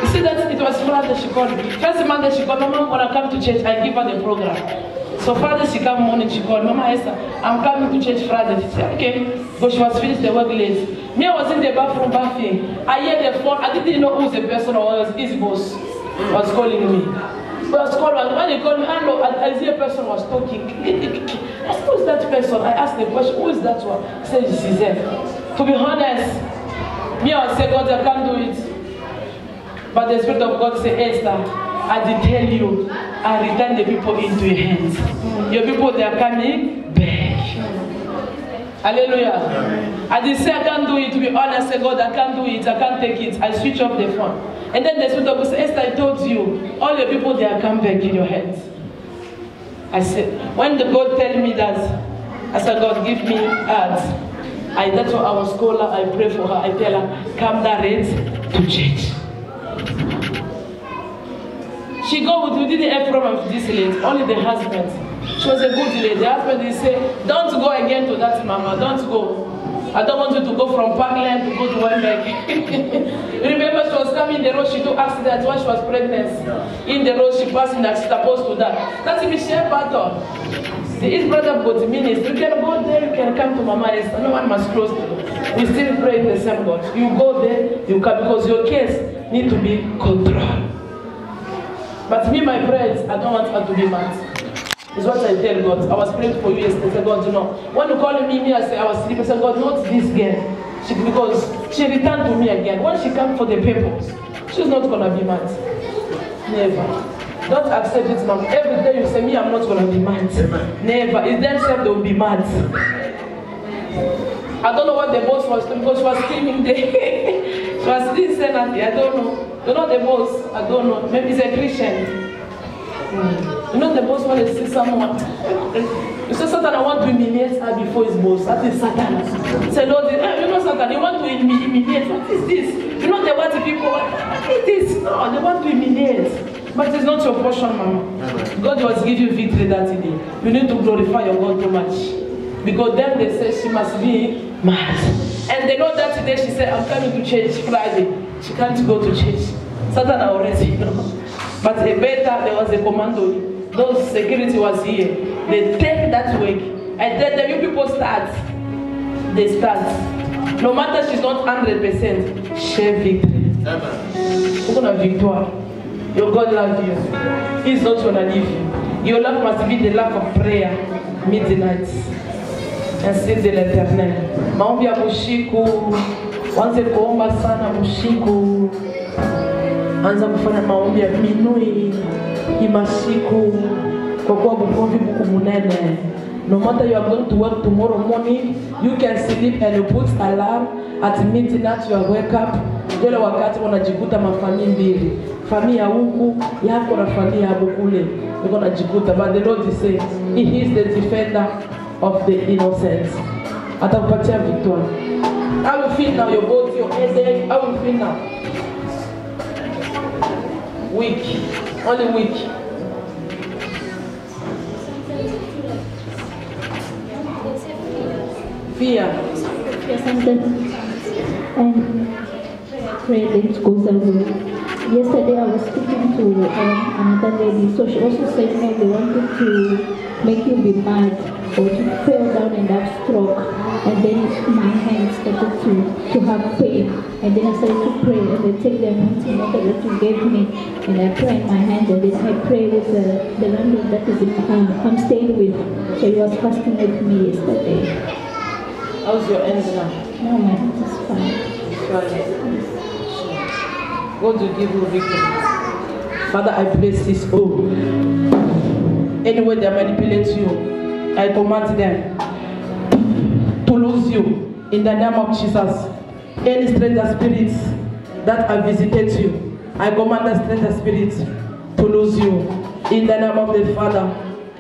You see that it was Friday she called me. First Monday she called, Mama, when I come to church, I give her the program. So Friday she come morning, she called, Mama Esther, I'm coming to church Friday. She said, okay. Because she was finished the work late. Me, I was in the bathroom bathing. I hear the phone. I didn't know who the person was. His boss was calling me. But I was calling. When they called me, I see a person was talking. I said, who is that person? I asked the question, who is that one? He said, she's there. To be honest, me, I would say, God, I can't do it. But the Spirit of God said, Esther, I did tell you, I return the people into your hands. Your people, they are coming back. Hallelujah. I did say, I can't do it. To be honest, I said, God, I can't do it. I can't take it. I switch off the phone. And then the Spirit of God said, Esther, I told you, all your people, they are come back in your hands. I said, when the God tell me that, I said, God, give me heart. That's why I was call her, I pray for her. I tell her, come direct to church. She go, we didn't have problem with this lady, only the husband. She was a good lady. The husband, he said, don't go again to that mama, don't go. I don't want you to go from Parkland to go to Wembeck. Remember, she was coming in the road, she took accident when she was pregnant. In the road, she passed and she's supposed to die. That's if she had battle. His brother got the ministry. You can go there, you can come to Mama Esther. No one must close the door. We still pray in the same God. You go there, you come, because your case need to be controlled. But me, my prayers, I don't want her to be mad. It's what I tell God. I was praying for you yesterday. I said, God, you know, when you call me, I say I was sleeping. I said, God, not this girl. Because she returned to me again. When she comes for the papers, she's not going to be mad. Never. Don't accept it, mom. Every day you say, me, I'm not going to be mad. Never. It's themselves they will be mad. I don't know what the boss was doing because she was screaming there. She was still saying that. I don't know. You know the boss? I don't know. Maybe he's a Christian. You know the boss want to see someone. You say Satan, I want to humiliate her before his boss. That is Satan. Say, Lord, you know Satan, you want to humiliate. What is this? You know they want the people. What is this? No, they want to humiliate. But it's not your portion, Mama. God was giving you victory that day. You need to glorify your God too much. Because then they say she must be mad. And they know that today she said, I'm coming to church Friday. She can't go to church. Satan already know. But a better, there was a commando. Those security was here. They take that work. And then the new people start. They start. No matter she's not 100%, share victory. We're going to victory. Your God loves you. He's not going to leave you. Your love must be the love of prayer, midnight. Ainsi de l'Éternel. Maombi ya mushiku. Wanze kuomba sana mushiku. Anza kufanya maombi ya minui. Imasiku. Kwa kuwa bukombi buku munene. No matter you are going to work tomorrow morning, you can sleep and you put alarm at midnight you wake up. Jele wakati unajikuta mafamii mbili. Family ya huku yako na family ya kule. You're going to jikuta. But the Lord is saying, He is the defender of the innocent. Atakupatia victory. How you feel now? Your body, your headache. How you feel now? Weak. Only weak. Fear. Pray that it goes away. Yesterday I was speaking to another lady, so she also said, no, they wanted to make you be mad or to fall down and have stroke. And then my hands started to have pain. And then I started to pray, and they take the anointing water that you gave me, and I pray in my hands, and then I pray with the landlord that is I'm staying with. So he was fasting with me yesterday. How's your hands now? No, my hands is fine. God will give you victory. Father, I bless this home. Anyway they manipulate you, I command them to lose you in the name of Jesus. Any stranger spirits that have visited you, I command the strange spirit to lose you. In the name of the Father,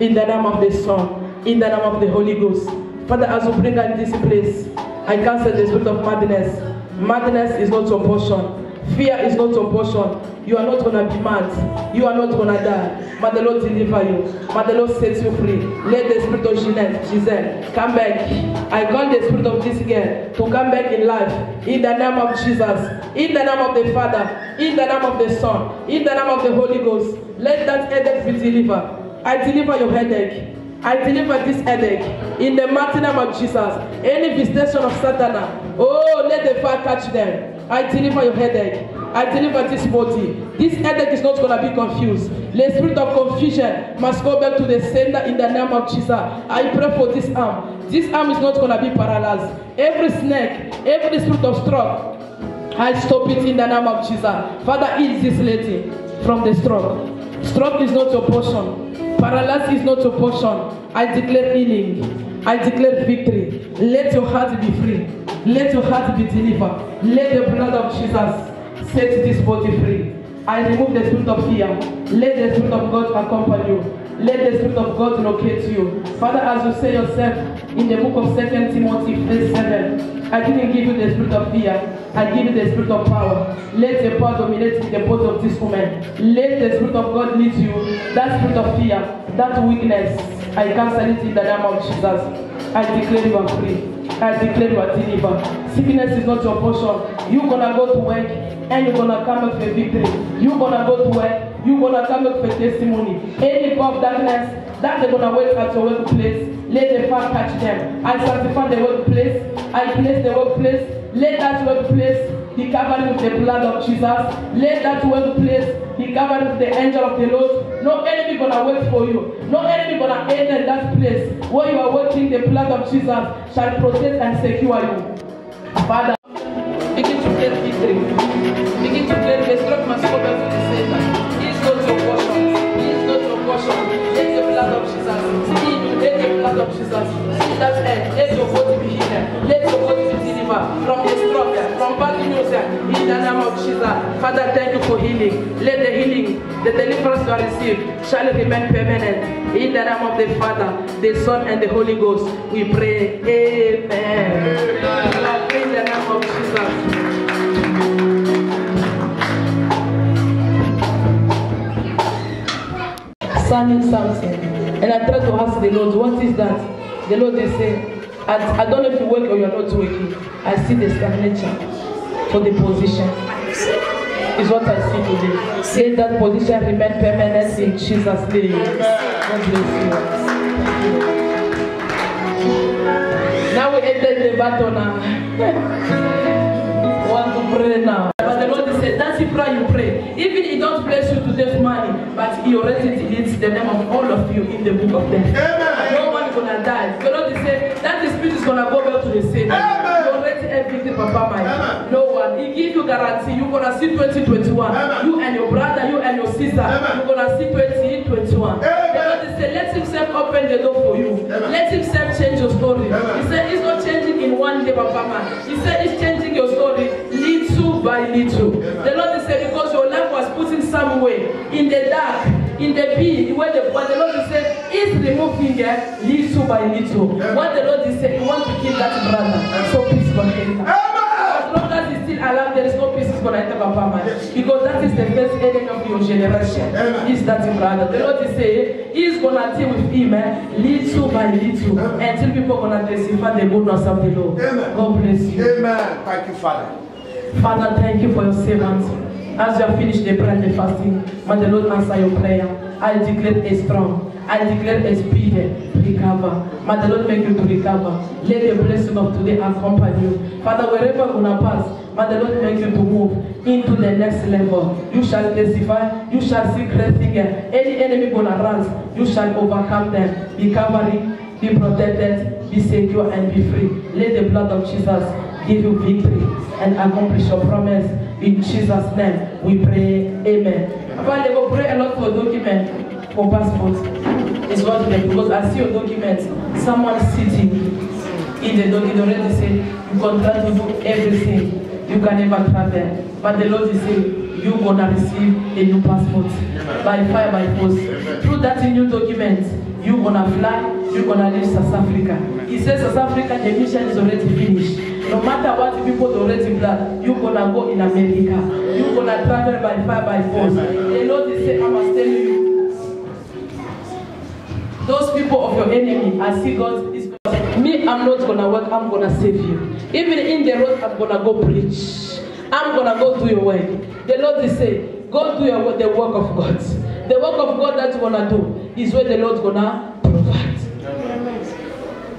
in the name of the Son, in the name of the Holy Ghost. Father, as we bring her in this place, I cancel the spirit of madness. Madness is not your portion. Fear is not your portion. You are not going to be mad. You are not going to die. May the Lord deliver you. May the Lord set you free. Let the spirit of Giselle come back. I call the spirit of this girl to come back in life. In the name of Jesus. In the name of the Father. In the name of the Son. In the name of the Holy Ghost. Let that headache be delivered. I deliver your headache. I deliver this headache in the mighty name of Jesus. Any visitation of Satan, oh, let the fire catch them. I deliver your headache. I deliver this body. This headache is not going to be confused. The spirit of confusion must go back to the sender in the name of Jesus. I pray for this arm. This arm is not going to be paralyzed. Every snake, every spirit of stroke, I stop it in the name of Jesus. Father, heal this lady from the stroke. Stroke is not your portion. Paralysis is not your portion. I declare healing. I declare victory. Let your heart be free. Let your heart be delivered. Let the blood of Jesus set this body free. I remove the spirit of fear. Let the spirit of God accompany you. Let the spirit of God locate you. Father, as you say yourself in the book of 2 Timothy verse 7, I didn't give you the spirit of fear. I give you the spirit of power. Let the power dominate in the body of this woman. Let the spirit of God lead you. That spirit of fear, that weakness, I cancel it in the name of Jesus. I declare you are free. I declare you are delivered. Sickness is not your portion. You're going to go to work and you're going to come up with victory. You're going to go to work. You're going to come up with testimony. Any power of darkness that they're going to wait at your workplace, let the fire catch them. I sanctify the workplace. I place the workplace. Let that workplace be covered with the blood of Jesus. Let that workplace be covered with the angel of the Lord. No enemy gonna wait for you. No enemy gonna enter that place where you are working. The blood of Jesus shall protect and secure you. Father, begin to get victory. Begin to get the stroke must go back to the center. He is not your portion. He is not your portion. Let the blood of Jesus. Let the blood of Jesus. That's it. Let your body be healed. Let your body be delivered from the stroke, from bad news. In the name of Jesus. Father, thank you for healing. Let the healing, the deliverance you are received shall remain permanent. In the name of the Father, the Son, and the Holy Ghost, we pray. Amen. Amen. In the name of Jesus. Signing something. And I try to ask the Lord, what is that? The Lord is saying, I don't know if you work or you're not working. I see the stagnation for the position. Is what I see today. Let that position remain permanent in Jesus' name. God bless you. Now we enter the battle now. Want to pray now. But the Lord said, that's the prayer you pray. Even He don't bless you to this money, but He already deletes the name of all of you in the book of death. No one is gonna die. The Lord said that the spirit is gonna go back to the same. You already everything, Papa Mike. No one. He gives you guarantee. You're gonna see 2021. You and your brother, you and your sister. You're gonna see 2021. The Lord said, let Himself open the door for you. Let Himself change your story. He said, it's not changing in one day, Papa Mike. He said, it's changing your story little by little. The Lord said, because your life was put in some way in the dark, in the pit, where the Lord said, is removing it little by little. What the Lord is saying, you want to kill that brother, so peace will enter. As long as he's still alive, there is no peace is going to enter Papa Man. Because that is the first enemy of your generation. Is that brother. The Lord is saying, He's going to deal with him little by little until people are going to testify the goodness of the Lord. God bless you. Amen. Thank you, Father. Father, thank you for your servants. As you have finished the prayer and the fasting, may the Lord answer your prayer. I declare a strong, I declare a speedy recover. May the Lord make you to recover. Let the blessing of today accompany you. Father, wherever you're going to pass, may the Lord make you to move into the next level. You shall testify, you shall see great things. Any enemy going to rise, you shall overcome them. Be covering, be protected, be secure, and be free. Let the blood of Jesus give you victory and accomplish your promise. In Jesus' name, we pray. Amen. Papa, they will pray a lot for documents, for passports. It's what they, because I see your documents. Someone sitting in the document already said you contract to do everything. You can never travel. But the Lord is saying, you're gonna receive a new passport by fire, by force. Through that new document, you're gonna fly, you're gonna leave South Africa. He says South Africa, the mission is already finished. No matter what people already plan, you're gonna go in America. You're gonna travel by fire, by force. The Lord is saying, I must tell you, those people of your enemy, I see God is me, I'm not gonna work, I'm gonna save you. Even in the road, I'm gonna go preach. I'm gonna go do your work. The Lord is saying, go do your work, the work of God. The work of God that you're gonna do is where the Lord's gonna provide.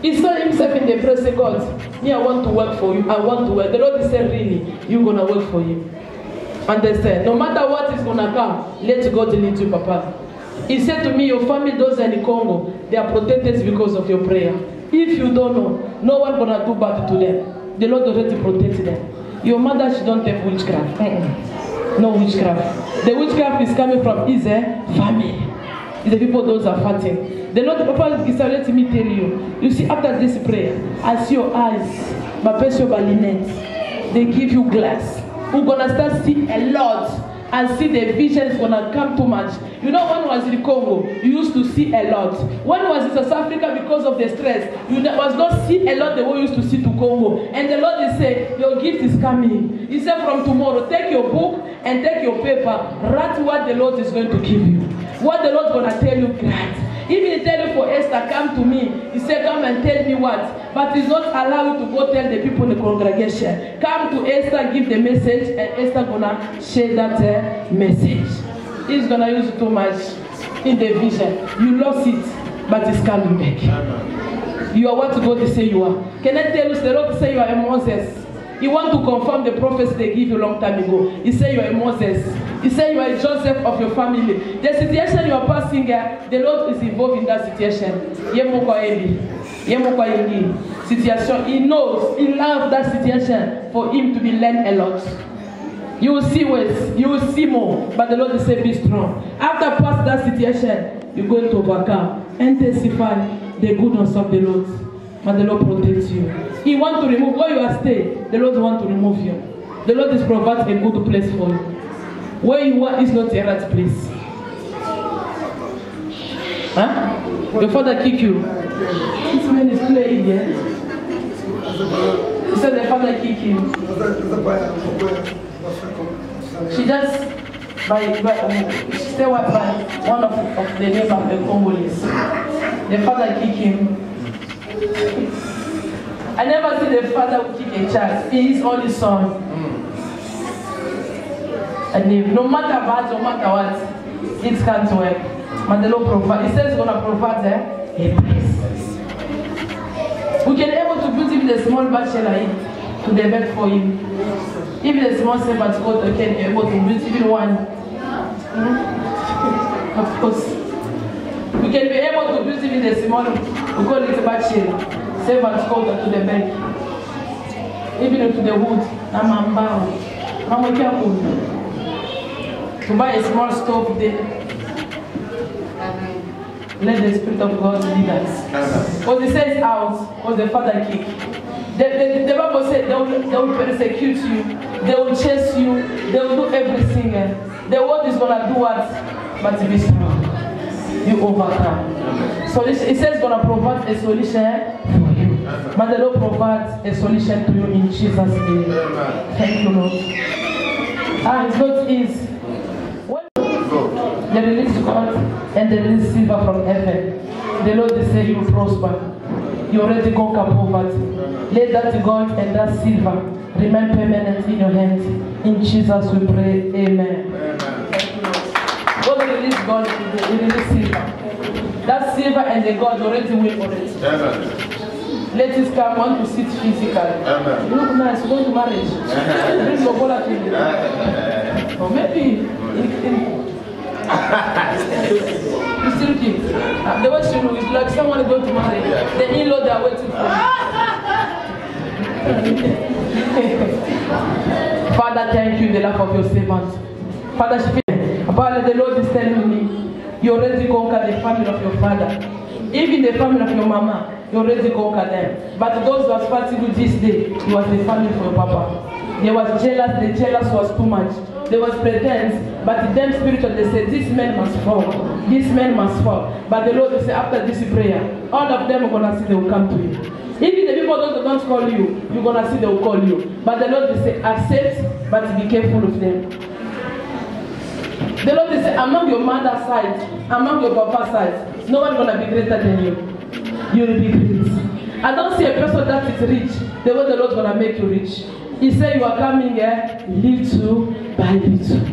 He saw himself in the prayer, say, God, me, I want to work for you. I want to work. The Lord is saying, really, you're gonna work for you. Understand? No matter what is gonna come, let God lead you, Papa. He said to me, your family, those in the Congo, they are protected because of your prayer. If you don't know, no one gonna do bad to them. The Lord already protects them. Your mother, she don't have witchcraft. No witchcraft. The witchcraft is coming from his family. The people those are fighting. The Lord, Papa, is let me tell you. You see, after this prayer, I see your eyes, my precious balinette. They give you glass. We're gonna start seeing a lot. And see the vision is gonna come too much. You know, when I was in Congo, you used to see a lot. When I was in South Africa, because of the stress, you was not see a lot the way you used to see to Congo. And the Lord is saying, your gift is coming. He said, from tomorrow, take your book and take your paper, write what the Lord is going to give you. What the Lord is gonna tell you, grant. Even he tell you for Esther, come to me. He said, come and tell me what. But he's not allowed you to go tell the people in the congregation. Come to Esther, give the message, and Esther gonna share that message. He's gonna use it too much in the vision. You lost it, but it's coming back. You are what God is saying you are. Can I tell you, the Lord say you are a Moses. He want to confirm the prophecy they give you a long time ago. He said you are a Moses. He said you are a Joseph of your family. The situation you are passing here, the Lord is involved in that situation. Situation. He knows, he loves that situation for him to be learned a lot. You will see ways, you will see more, but the Lord is saying be strong. After past that situation, you're going to overcome and testify the goodness of the Lord. But the Lord protects you. He wants to remove where you are staying. The Lord wants to remove you. The Lord is providing a good place for you. Where you are is not a right place. Huh? Your father kicked you. This man is playing here. He said the father kicked him. She just by she stayed by one of the neighbors of the Congolese. The father kicked him. I never see the father who kick a child. He is only son. And if, no matter what, no matter what, it can't work. But the Lord provide. He says he's going to provide a place. We can able to put even a small bachelor to the bed for him. Even a small servant God can be able to build even one. Of course. We can be able to build even a small, we call it a bachelor. Servants go to the bank, even to the wood. To buy a small stove there. Let the Spirit of God lead us. Because he says out, because the father kick. The Bible said they will persecute you, they will chase you, they will do everything. The world is going to do what? But be strong. You overcome. So it says going to provide a solution. But the Lord provides a solution to you in Jesus' name. Thank you, Lord. It's not easy. When they release God and they release silver from heaven, the Lord is saying you prosper. You already conquer poverty. Let that gold and that silver remain permanent in your hands. In Jesus we pray. Amen. God will release gold, He release silver. That silver and the gold already win for it. Let us come on to sit physically. Amen. You look nice, go to marriage. Bring your volatility. Or maybe you still keep. The way you know is like someone going to marry. The in-law they are waiting for you. Father, thank you in the life of your servant. Father, the Lord is telling me, you already conquered the family of your father. Even the family of your mama, you already conquered them. But those who are fighting you this day, you are the family for your papa. They was jealous, the jealous was too much. There was pretense, but them spiritual, they said, this man must fall. This man must fall. But the Lord will say, after this prayer, all of them are going to see they will come to you. Even the people that don't call you, you're going to see they will call you. But the Lord will say, accept, but be careful of them. The Lord will say, among your mother's side, among your papa's side, no one going to be greater than you. You will be great. I don't see a person that is rich, the way the Lord is going to make you rich. He said you are coming here, little by little.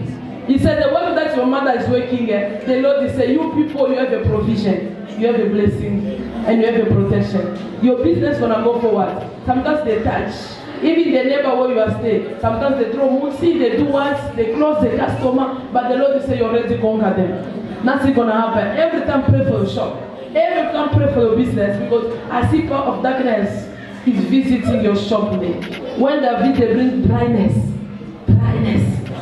He said the way that your mother is working here, the Lord will say, you people, you have a provision, you have a blessing, and you have a protection. Your business is going to go forward. Sometimes they touch. Even the neighbor where you are staying, sometimes they throw moosey, they do what, they close the customer, but the Lord will say you already conquered them. Nothing going to happen. Every time pray for your shop. Every time pray for your business, because I see power of darkness is visiting your shop today. When they visit, they bring dryness.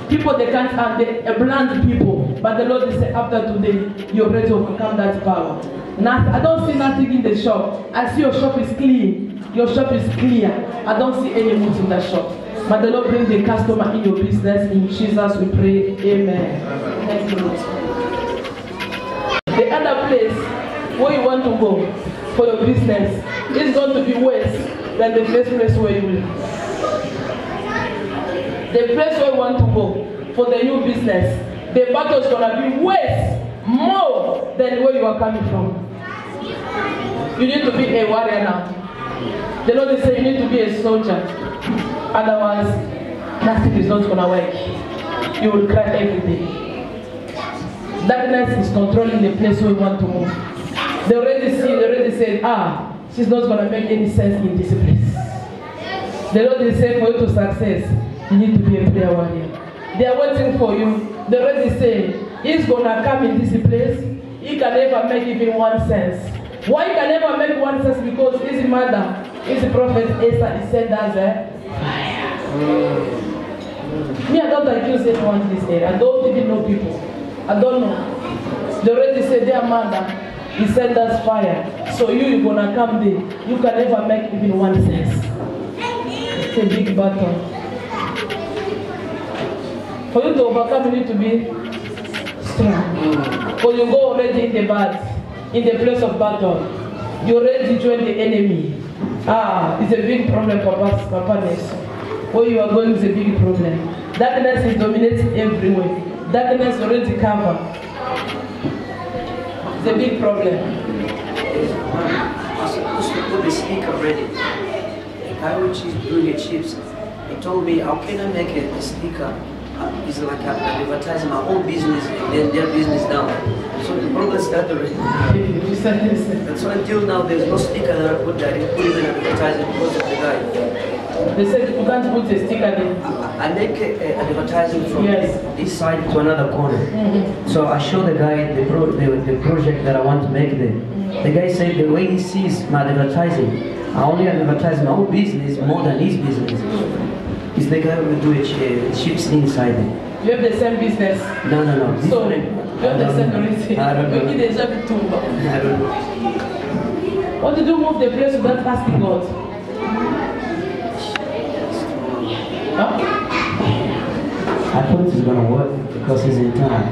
People they can't have, they bland people. But the Lord will say, after today, you're ready to overcome that power. I don't see nothing in the shop. I see your shop is clean. Your shop is clear. I don't see any moods in that shop. But the Lord bring the customer in your business. In Jesus we pray. Amen. Thank you, Lord. The other place where you want to go for your business is going to be worse than the first place where you live. The place where you want to go for the new business, the battle is going to be worse, more than where you are coming from. You need to be a warrior now. The Lord is saying you need to be a soldier. Otherwise, nothing is not going to work. You will cry every day. Darkness is controlling the place where you want to move. They already said, she's not going to make any sense in this place. The Lord is saying for you to success, you need to be a prayer warrior. They are waiting for you. They already say, he's going to come in this place. He can never make even one sense. Why he can never make one sense? Because his mother, his prophet Esther, is sent as a fire. Me, I don't accuse anyone this day. I don't even know people. I don't know. They already said their mother, he sent us fire. So you're going to come there. You can never make even one sense. It's a big battle. For you to overcome, you need to be strong. Because you go already in the battle, in the place of battle. You already join the enemy. It's a big problem for us, Papa Nelson. Where you are going is a big problem. Darkness is dominating everywhere. Darkness already covered. It's a big problem. I was supposed to put the sneaker ready. The guy which is doing the chips, he told me, how can I make a sneaker? It's like I'm advertising my own business and then their business down. So the problem started already. That's why until now there's no sticker that I put there. I didn't put even advertising because of the guy. They said you can't put a sticker there. I make advertising from this side to another corner. So I show the guy the project that I want to make there. The guy said the way he sees my advertising, I only advertise my own business more than his business. Is the guy who do chips inside there. You have the same business? No. So, you have the same currency? I don't know. You need a job too. I don't know. What did you move the place without asking God? Huh? I thought it was going to work because he's in town.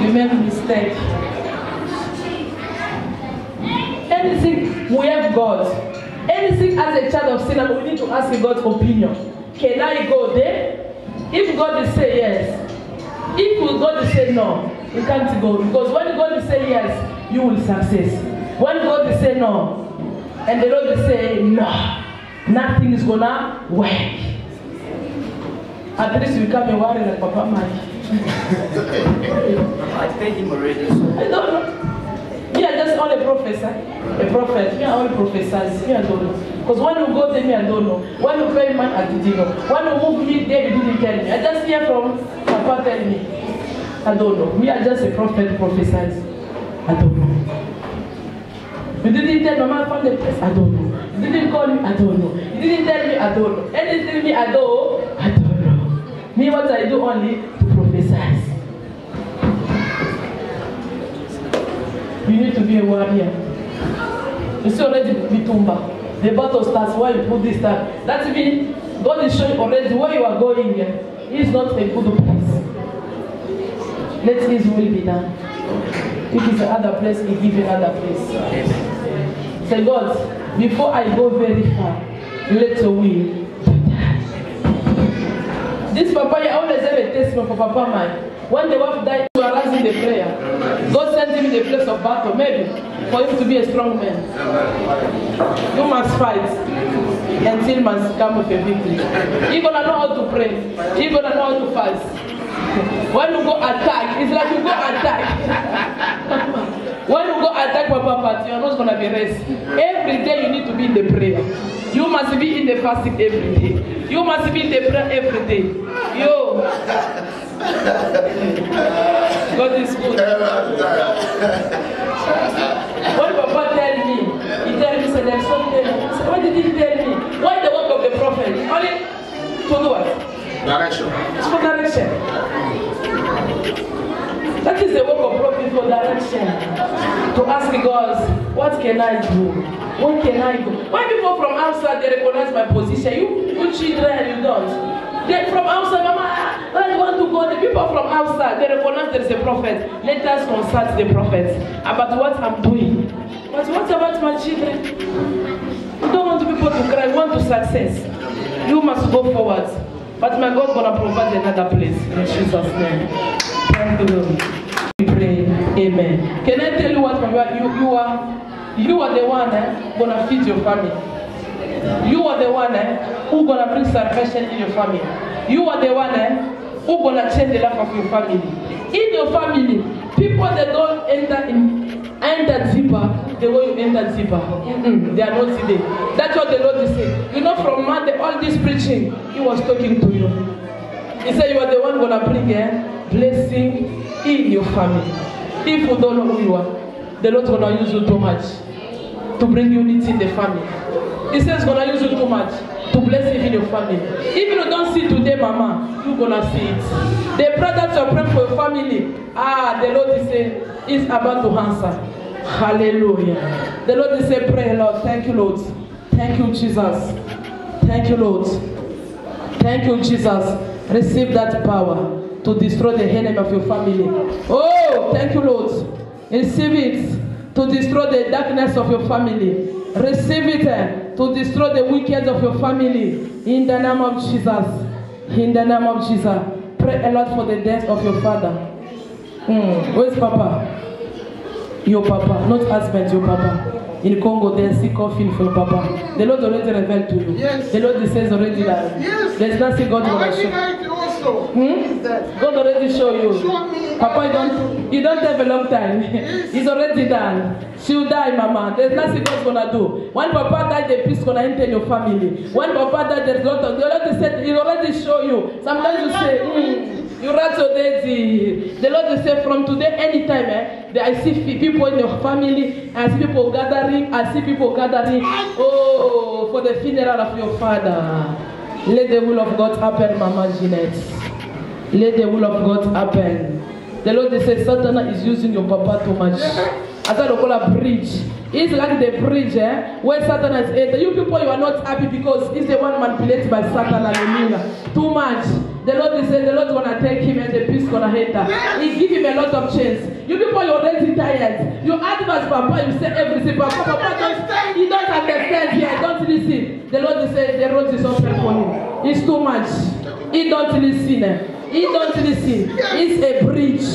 You made a mistake. Anything, we have God. Anything as a child of sinner, we need to ask God's opinion. Can I go there? If God will say yes, if God will say no, you can't go. Because when God will say yes, you will success. When God will say no, and the Lord will say no, nothing is gonna work. At least you become a warrior like Papa Mike. I paid him already. So. I don't know. Me, I just only professor, a prophet. Me, I only prophesize. Me, I don't know. Because when you go there, me, I don't know. When you pray, man, I didn't know. When you move me there, you didn't tell me. I just hear from Papa telling me. I don't know. Me, I just a prophet prophesize. I don't know. You didn't tell Mama from the place. I don't know. You didn't call me. I don't know. You didn't tell me. I don't know. Anything me, I don't know. I don't know. Me, what I do only to prophesize. You need to be a warrior. You see already Bitumba. The battle starts where you put this time. That means God is showing already where you are going. It's not a good place. Let His will be done. If it's another place, He give you another place. Say, God, before I go very far, let your will be done. This Papa, I always have a testimony for Papa man. When the wife died, he was raising the prayer. God sent him in the place of battle, maybe, for him to be a strong man. You must fight until you must come with a victory. You're going to know how to pray. You're going to know how to fast. When you go attack, it's like you go attack. When you go attack Papa, you're not going to be rest. Every day you need to be in the prayer. You must be in the fasting every day. You must be in the prayer every day. Yo. God is good. When Papa tell me, he tell me, say, there's something. Why did he tell me? Why the work of the prophet? Only to do what? Direction. It's for direction. That is the work of prophet, for direction. To ask God, what can I do? What can I do? Why people from outside, they recognize my position? You children, you don't. They from outside, Mama, I want to go. The people from outside, they recognize there is a prophet. Let us consult the prophet about what I'm doing. But what about my children? You don't want people to cry, you want to success. You must go forward. But my God is going to provide another place. In Jesus' name. Thank you, Lord. We pray. Amen. Can I tell you what, you are the one going to feed your family. You are the one who going to bring salvation in your family. You are the one who going to change the life of your family. In your family, people that don't enter deeper the way you enter deeper. They are not today. That's what the Lord is saying. You know, from Monday, all this preaching, He was talking to you. He said you are the one going to bring blessing in your family. If you don't know who you are, the Lord is going to use you too much to bring unity in the family. He says He's going to use you too much to bless Him in your family. If you don't see today, Mama, you're going to see it. The prayer that you pray for your family, the Lord is saying, is about to answer. Hallelujah. The Lord is saying, pray, Lord. Thank you, Lord. Thank you, Jesus. Thank you, Lord. Thank you, Jesus. Receive that power to destroy the enemy of your family. Oh, thank you, Lord. Receive it to destroy the darkness of your family. Receive it to destroy the wickedness of your family. In the name of Jesus. In the name of Jesus. Pray a lot for the death of your father. Where's Papa? Your Papa, not husband, your Papa. In Congo, they see coffin for your Papa. The Lord already revealed to you. Yes. The Lord says already that. Yes. There's nothing God will show. God already show you. Papa, you don't have a long time. It's already done. She'll die, Mama. There's nothing God's gonna do. When Papa died, the peace gonna enter your family. When Papa died, there's a lot of. The Lord said, He already show you. Sometimes you say, you rat so daisy. The Lord will say, from today, anytime, I see people in your family, I see people gathering, oh, for the funeral of your father. Let the will of God happen, Mama Jeanette. Let the will of God happen. The Lord says, Satan is using your Papa too much. I thought they call a bridge. It's like the bridge where Satan has entered. You people, you are not happy because he's the one manipulated by Satan. Hallelujah. Too much. The Lord is saying the Lord is going to take him and the peace is going to enter. He give him a lot of chance. You people, you're already tired. You advise Papa, you say everything. Papa he don't understand here. Don't listen. The Lord is saying the road is open for him. It's too much. He don't listen. He don't listen. It's a bridge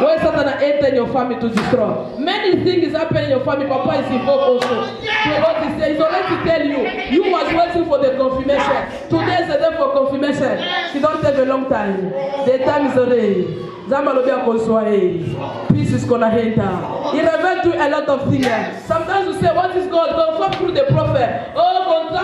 where Satan entered your family to destroy. Many things happen in your family. Papa is involved also. The Lord is saying, he's already tell you. You was waiting for the confirmation. Today is the day for confirmation. She don't take a long time. The time is already. Peace is gonna enter. He revealed to you a lot of things. Sometimes you say, what is God? Confirm through the prophet. Oh,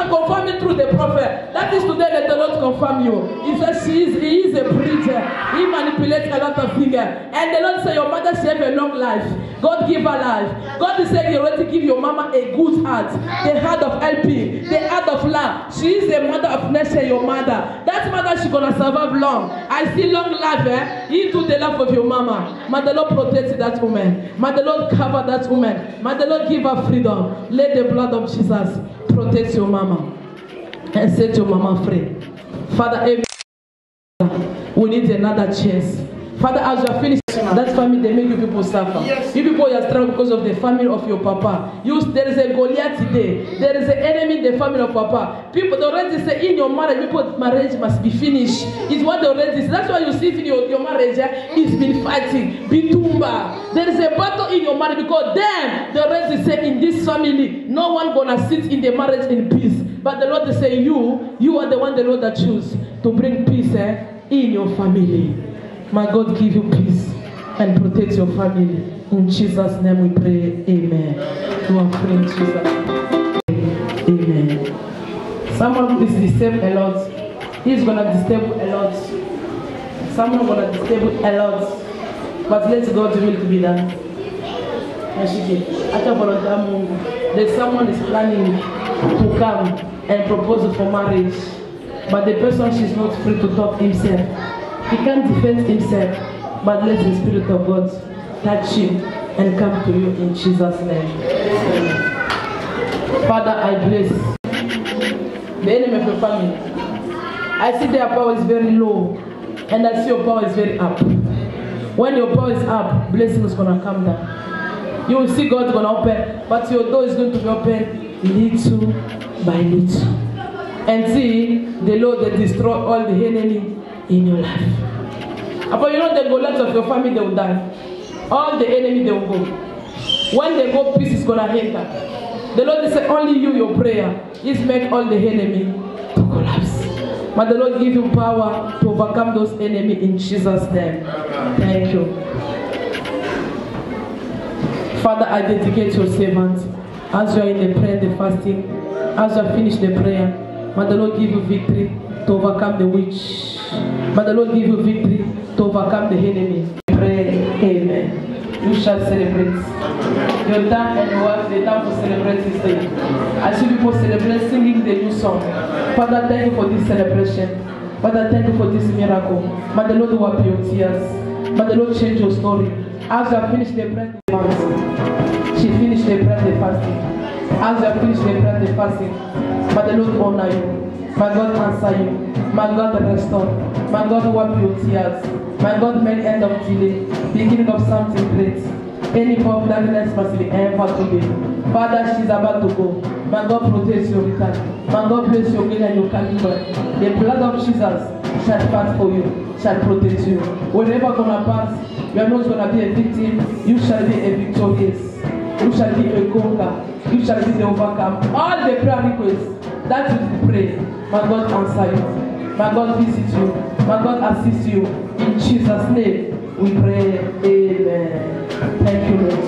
confirm it through the prophet. That is today that the Lord confirm you. He says he is a preacher. He manipulates a lot of things. And the Lord said, your mother should have a long life. God give her life. God is saying, He already give your mama a good heart. The heart of helping. The heart of love. She is the mother of nation, your mother. That mother, she's going to survive long. I see long life into the life of your mama. May the Lord protect that woman. May the Lord cover that woman. May the Lord give her freedom. Let the blood of Jesus protect your mama and set your mama free. Father, every we need another chance. Father, as you are finished, that family, they make you people suffer. Yes. You people are struggling because of the family of your papa. There is a Goliath today. There is an enemy in the family of papa. People, they already say in your marriage, people's marriage must be finished. It's what they already say. That's why you see in your marriage, it's been fighting. Bitumba. There is a battle in your marriage because them, they already say in this family, no one gonna sit in the marriage in peace. But the Lord is saying, you are the one the Lord that choose to bring peace in your family. My God give you peace and protect your family. In Jesus' name we pray. Amen. You are free in Jesus' name. Amen. Someone is disturbed a lot. He's going to disturb a lot. Someone going to disturb a lot. But let God's will to be done. There's someone is planning to come and propose for marriage. But the person, she's not free to talk himself. He can't defend himself, but let the Spirit of God touch him and come to you in Jesus' name. Father, I bless the enemy of your family. I see their power is very low, and I see your power is very up. When your power is up, blessing is going to come down. You will see God going to open, but your door is going to be open little by little. And see the Lord that destroy all the enemy in your life. But you know the Goliath of your family, they will die. All the enemy, they will go. When they go, peace is going to enter. The Lord said, only you, your prayer, is make all the enemy to collapse. But the Lord give you power to overcome those enemies in Jesus' name. Thank you. Father, I dedicate your servant as you are in the prayer, the fasting, as you have finished the prayer. May the Lord give you victory to overcome the witch. May the Lord give you victory to overcome the enemy. Pray, amen. You shall celebrate. Your time and your wife, the time to celebrate this day. I see people celebrate singing the new song. Father, thank you for this celebration. Father, thank you for this miracle. May the Lord wipe your tears. May the Lord change your story. As you have finished the prayer, she finished the prayer, the fasting. As you have finished the prayer, the fasting, may the Lord honor you. May God answer you. May God restore. May God wipe your tears. May God make end of delay, beginning of something great. Any power of darkness must be ever today. Father, she's about to go. May God protect your return. May God bless your gain and your caliber. The blood of Jesus shall fight for you, shall protect you. Whenever gonna pass, you are not gonna be a victim. You shall be a victorious. You shall be a conqueror. You shall be the overcome. All the prayer requests that you pray, may God answer you. May God visit you. May God assist you. In Jesus' name, we pray. Amen. Thank you, Lord.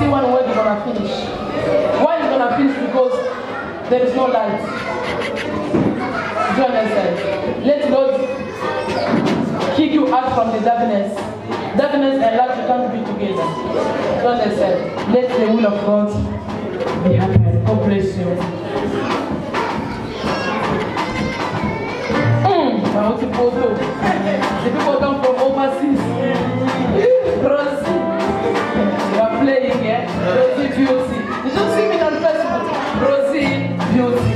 See one word is going to finish. Why is going to finish? Because there is no light. Do you understand? Let God kick you out from the darkness. Darkness and light, you can't be together. Do you understand? Let the will of God be happen. God bless you. The people come from overseas. Rosie, you are playing, yeah? Rosie Beauty. You don't see me on Facebook. Rosie Beauty.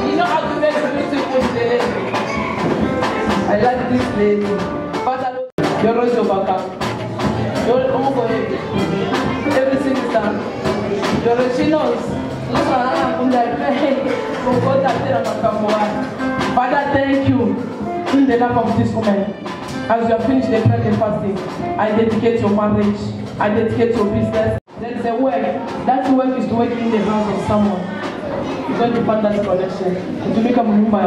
You know how to make beautiful today. I like this lady. Father, you're Rosie Obaka. Everything is done. You're she knows. Father, thank you in the life of this woman. As you have finished the prayer and fasting, I dedicate your marriage, I dedicate your business. There is a work. That work is to work in the house of someone. You're going to find that connection. To make a mumba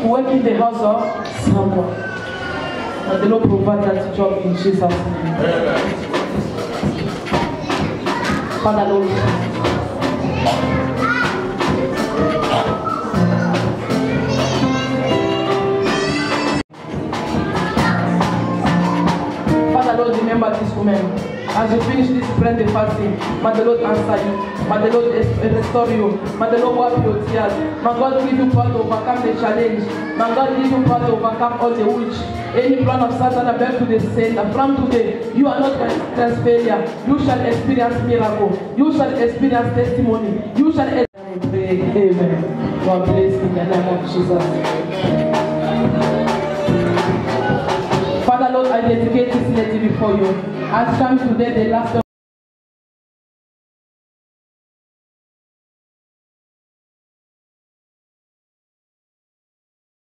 to work in the house of someone. And the Lord provide that job in Jesus' name. Father, Lord. Father, Lord, remember this woman. As you finish this prayer and fasting, may the Lord answer you. May the Lord restore you. May the Lord wipe your tears. May God give you power to overcome the challenge. May God give you power to overcome all the witch. Any plan of Satan back to the center. From today, you are not going to experience failure. You shall experience miracle. You shall experience testimony. You shall experience. Amen. God bless in the name of Jesus. Father Lord, I dedicate this letter before you. As come today, the last